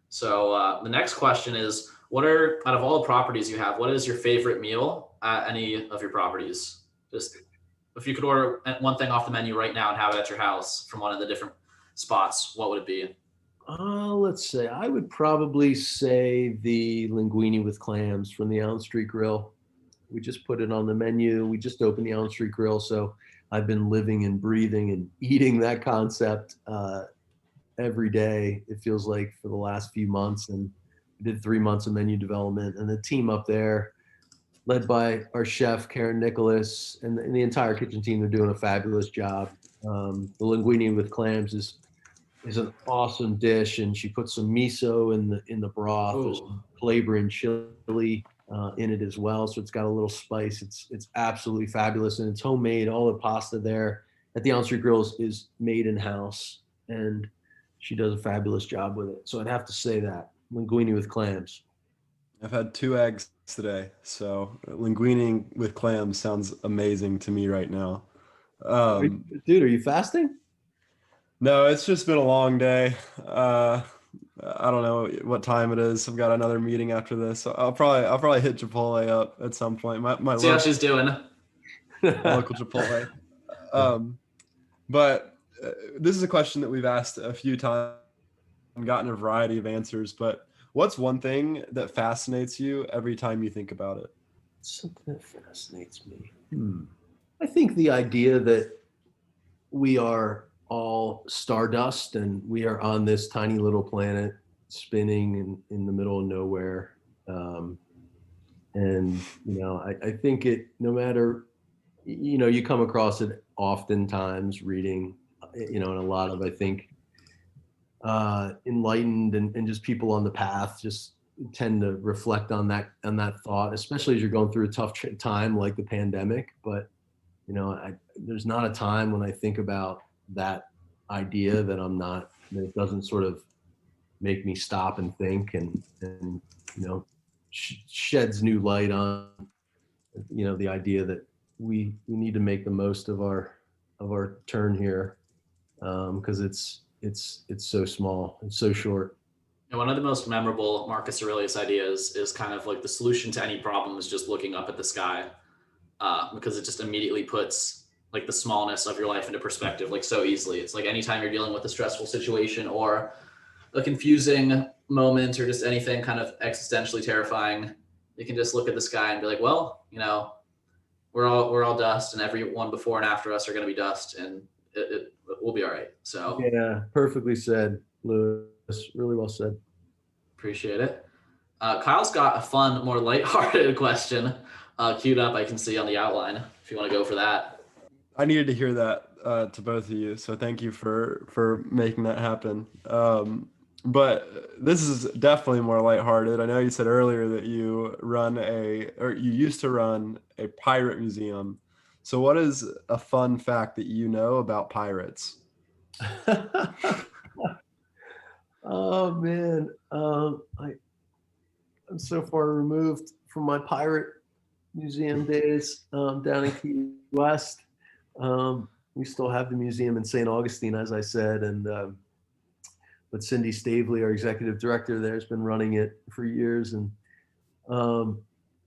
So the next question is, out of all the properties you have, what is your favorite meal at any of your properties? Just if you could order one thing off the menu right now and have it at your house from one of the different spots, what would it be? Let's say I would probably say the linguine with clams from the Allen Street Grill. We just put it on the menu. We just opened the Allen Street Grill, so I've been living and breathing and eating that concept every day. It feels like for the last few months, and we did 3 months of menu development, and the team up there, led by our chef Karen Nicholas and the entire kitchen team, they're doing a fabulous job. The linguine with clams is an awesome dish, and she puts some miso in the broth. Ooh. There's some flavor and chili in it as well, so it's got a little spice. It's absolutely fabulous, and it's homemade. All the pasta there at the Allen Street Grill is made in house, and she does a fabulous job with it. So I'd have to say that linguine with clams. I've had 2 eggs today, so linguine with clams sounds amazing to me right now. Dude, are you fasting? No, it's just been a long day. I don't know what time it is. I've got another meeting after this. So I'll probably hit Chipotle up at some point. See how she's doing. Local Chipotle. But this is a question that we've asked a few times and gotten a variety of answers. But what's one thing that fascinates you every time you think about it? Something that fascinates me. I think the idea that we are all stardust and we are on this tiny little planet spinning in the middle of nowhere. I think it, no matter, you come across it oftentimes reading, and a lot of, I think, enlightened and just people on the path just tend to reflect on that thought, especially as you're going through a tough time like the pandemic. But, there's not a time when I think about that idea that it doesn't sort of make me stop and think and sheds new light on, the idea that we need to make the most of our turn here, because it's so small and so short. And one of the most memorable Marcus Aurelius ideas is kind of like the solution to any problem is just looking up at the sky, because it just immediately puts like the smallness of your life into perspective, like so easily. It's like anytime you're dealing with a stressful situation or a confusing moment or just anything kind of existentially terrifying, you can just look at the sky and be like, well, we're all dust, and everyone before and after us are going to be dust, and we'll be all right. So Yeah, perfectly said, Lewis. Really well said. appreciate it. Kyle's got a fun, more lighthearted question queued up. I can see on the outline if you want to go for that. I needed to hear that to both of you, so thank you for making that happen. But this is definitely more lighthearted. I know you said earlier that you used to run a pirate museum. So what is a fun fact that you know about pirates? Oh man, I'm so far removed from my pirate museum days down in Key West. We still have the museum in St. Augustine, as I said, but Cindy Stavely, our executive director there, has been running it for years. And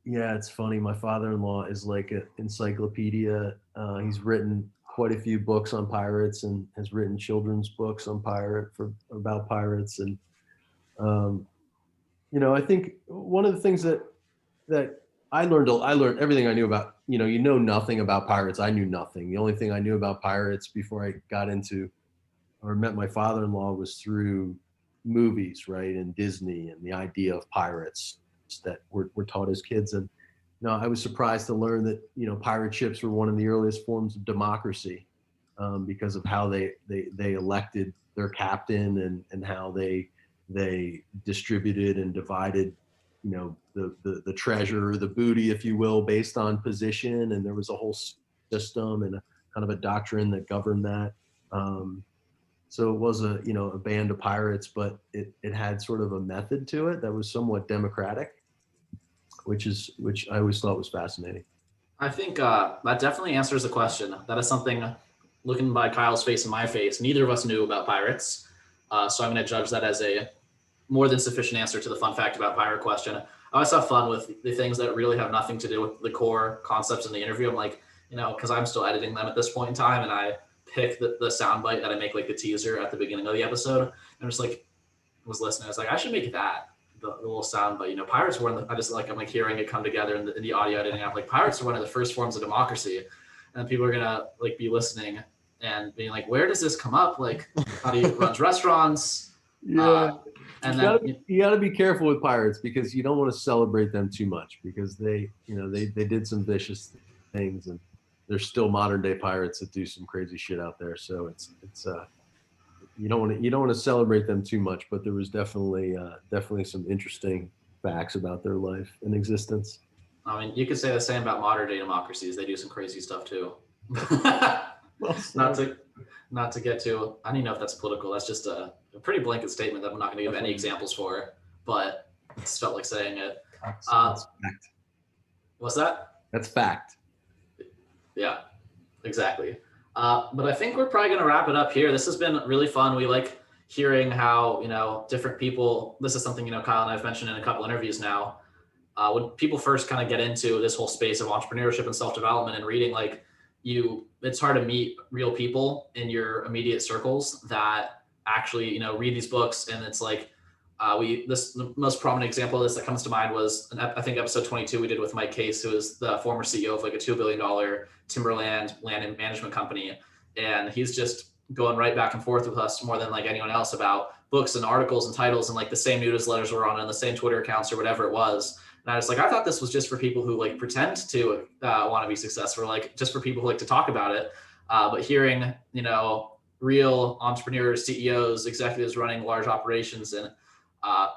yeah, it's funny. My father-in-law is like an encyclopedia. He's written quite a few books on pirates and has written children's books on about pirates. And I think one of the things that I learned everything I knew about, nothing about pirates. I knew nothing. The only thing I knew about pirates before I got into or met my father-in-law was through movies, right? And Disney and the idea of pirates that were taught as kids. And, I was surprised to learn that, pirate ships were one of the earliest forms of democracy because of how they elected their captain and how they distributed and divided, the treasure, the booty, if you will, based on position. And there was a whole system and a kind of a doctrine that governed that. So it was a band of pirates, but it had sort of a method to it that was somewhat democratic, which I always thought was fascinating. I think that definitely answers the question. That is something, looking by Kyle's face and my face, neither of us knew about pirates. So I'm going to judge that as a more than sufficient answer to the fun fact about pirate question. I always have fun with the things that really have nothing to do with the core concepts in the interview. I'm like, because I'm still editing them at this point in time, and I pick the soundbite that I make like the teaser at the beginning of the episode. And just like was listening, I was like, I should make that the little soundbite. Pirates were I'm like hearing it come together in the audio editing. I'm like, pirates are one of the first forms of democracy, and people are gonna like be listening and being like, where does this come up? Like, how do you run restaurants? Yeah. And you got to be careful with pirates because you don't want to celebrate them too much because they did some vicious things, and there's still modern day pirates that do some crazy shit out there. So it's you don't want to celebrate them too much, but there was definitely some interesting facts about their life and existence. I mean, you could say the same about modern day democracies. They do some crazy stuff too. Well, not to get to, I don't even know if that's political. That's just a pretty blanket statement that I'm not going to give any examples for, but it just felt like saying it. That's fact. What's that? That's fact. Yeah, exactly. But I think we're probably going to wrap it up here. This has been really fun. We like hearing how, different people, this is something, Kyle and I've mentioned in a couple interviews now. When people first kind of get into this whole space of entrepreneurship and self-development and reading, like it's hard to meet real people in your immediate circles that actually, read these books. And it's like, the most prominent example of this that comes to mind was, I think episode 22 we did with Mike Case, who is the former CEO of like a $2 billion timberland land and management company. And he's just going right back and forth with us more than like anyone else about books and articles and titles, and like the same newsletters were on and the same Twitter accounts or whatever it was. And I was like, I thought this was just for people who like pretend to want to be successful, like just for people who like to talk about it. But hearing, real entrepreneurs, CEOs, executives running large operations and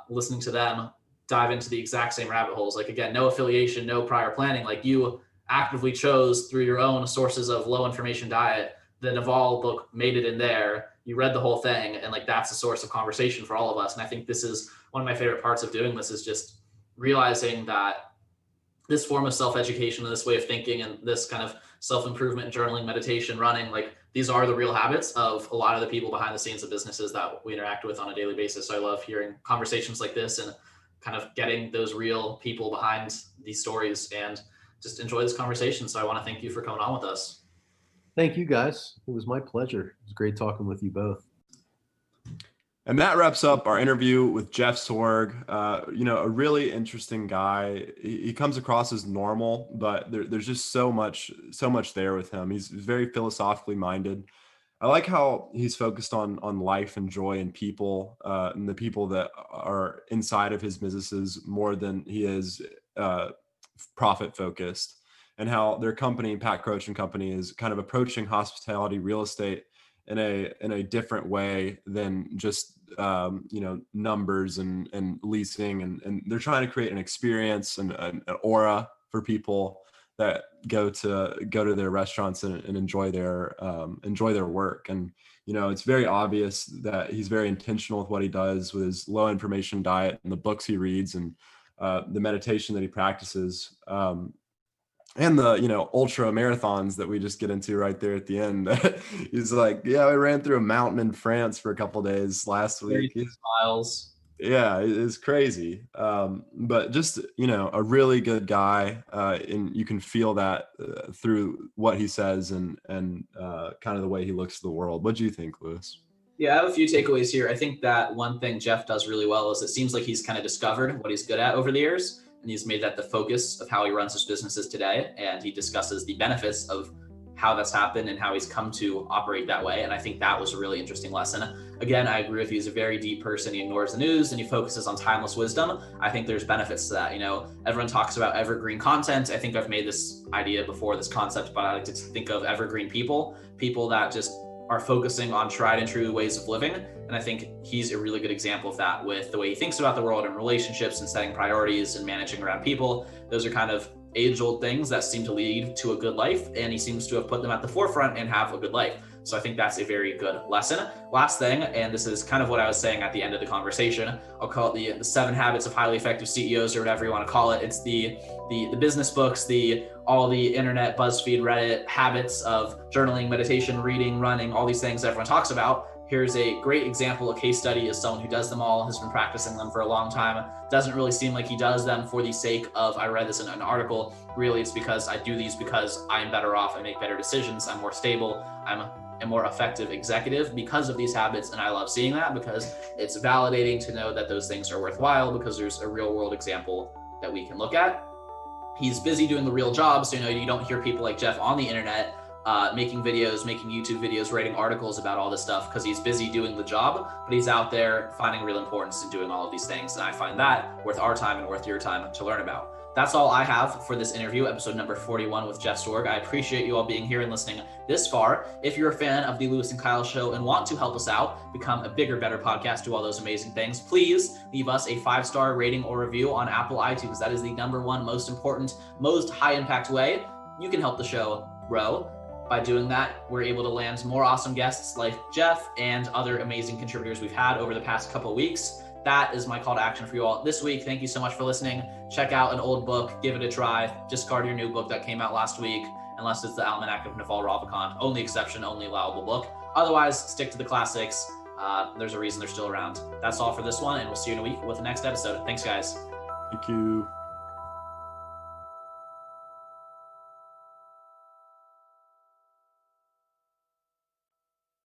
listening to them dive into the exact same rabbit holes. Like, again, no affiliation, no prior planning. Like, you actively chose through your own sources of low information diet. The Naval book made it in there. You read the whole thing, and like that's a source of conversation for all of us. And I think this is one of my favorite parts of doing this, is just realizing that this form of self-education and this way of thinking and this kind of self-improvement, journaling, meditation, running, like these are the real habits of a lot of the people behind the scenes of businesses that we interact with on a daily basis. So I love hearing conversations like this and kind of getting those real people behind these stories, and just enjoy this conversation. So I want to thank you for coming on with us. Thank you, guys. It was my pleasure. It was great talking with you both. And that wraps up our interview with Jeff Sorg. A really interesting guy. He comes across as normal, but there's just so much there with him. He's very philosophically minded. I like how he's focused on life and joy and people, and the people that are inside of his businesses more than he is profit focused, and how their company, Pat Croce and Company, is kind of approaching hospitality real estate in a different way than just numbers and leasing, and they're trying to create an experience and an aura for people that go to their restaurants and enjoy their work. And it's very obvious that he's very intentional with what he does with his low information diet and the books he reads and the meditation that he practices, and the ultra marathons that we just get into right there at the end. He's like, yeah, I ran through a mountain in France for a couple of days last week. Miles. Yeah, it's crazy. But just, a really good guy. And you can feel that through what he says and kind of the way he looks at the world. What do you think, Lewis? Yeah, I have a few takeaways here. I think that one thing Jeff does really well is it seems like he's kind of discovered what he's good at over the years, and he's made that the focus of how he runs his businesses today. And he discusses the benefits of how that's happened and how he's come to operate that way. And I think that was a really interesting lesson. Again, I agree with you. He's a very deep person. He ignores the news and he focuses on timeless wisdom. I think there's benefits to that. Everyone talks about evergreen content. I think I've made this idea before, this concept, but I like to think of evergreen people that just are focusing on tried and true ways of living. And I think he's a really good example of that with the way he thinks about the world and relationships and setting priorities and managing around people. Those are kind of age-old things that seem to lead to a good life, and he seems to have put them at the forefront and have a good life. So I think that's a very good lesson. Last thing, and this is kind of what I was saying at the end of the conversation, I'll call it the 7 habits of highly effective CEOs, or whatever you want to call it. It's the business books, all the internet, BuzzFeed, Reddit habits of journaling, meditation, reading, running, all these things everyone talks about. Here's a great example, a case study is someone who does them all, has been practicing them for a long time. Doesn't really seem like he does them for the sake of, I read this in an article, really it's because I do these because I'm better off, I make better decisions, I'm more stable, I'm a more effective executive because of these habits. And I love seeing that because it's validating to know that those things are worthwhile because there's a real world example that we can look at. He's busy doing the real job. So, you don't hear people like Jeff on the internet making videos, making YouTube videos, writing articles about all this stuff because he's busy doing the job, but he's out there finding real importance in doing all of these things. And I find that worth our time and worth your time to learn about. That's all I have for this interview, episode number 41 with Jeff Sorg. I appreciate you all being here and listening this far. If you're a fan of the Lewis and Kyle Show and want to help us out, become a bigger, better podcast, do all those amazing things, please leave us a 5-star rating or review on Apple iTunes. That is the #1 most important, most high impact way you can help the show grow. By doing that, we're able to land more awesome guests like Jeff and other amazing contributors we've had over the past couple of weeks. That is my call to action for you all this week. Thank you so much for listening. Check out an old book, give it a try. Discard your new book that came out last week, unless it's the Almanac of Naval Ravikant. Only exception, only allowable book. Otherwise, stick to the classics. There's a reason they're still around. That's all for this one, and we'll see you in a week with the next episode. Thanks, guys. Thank you.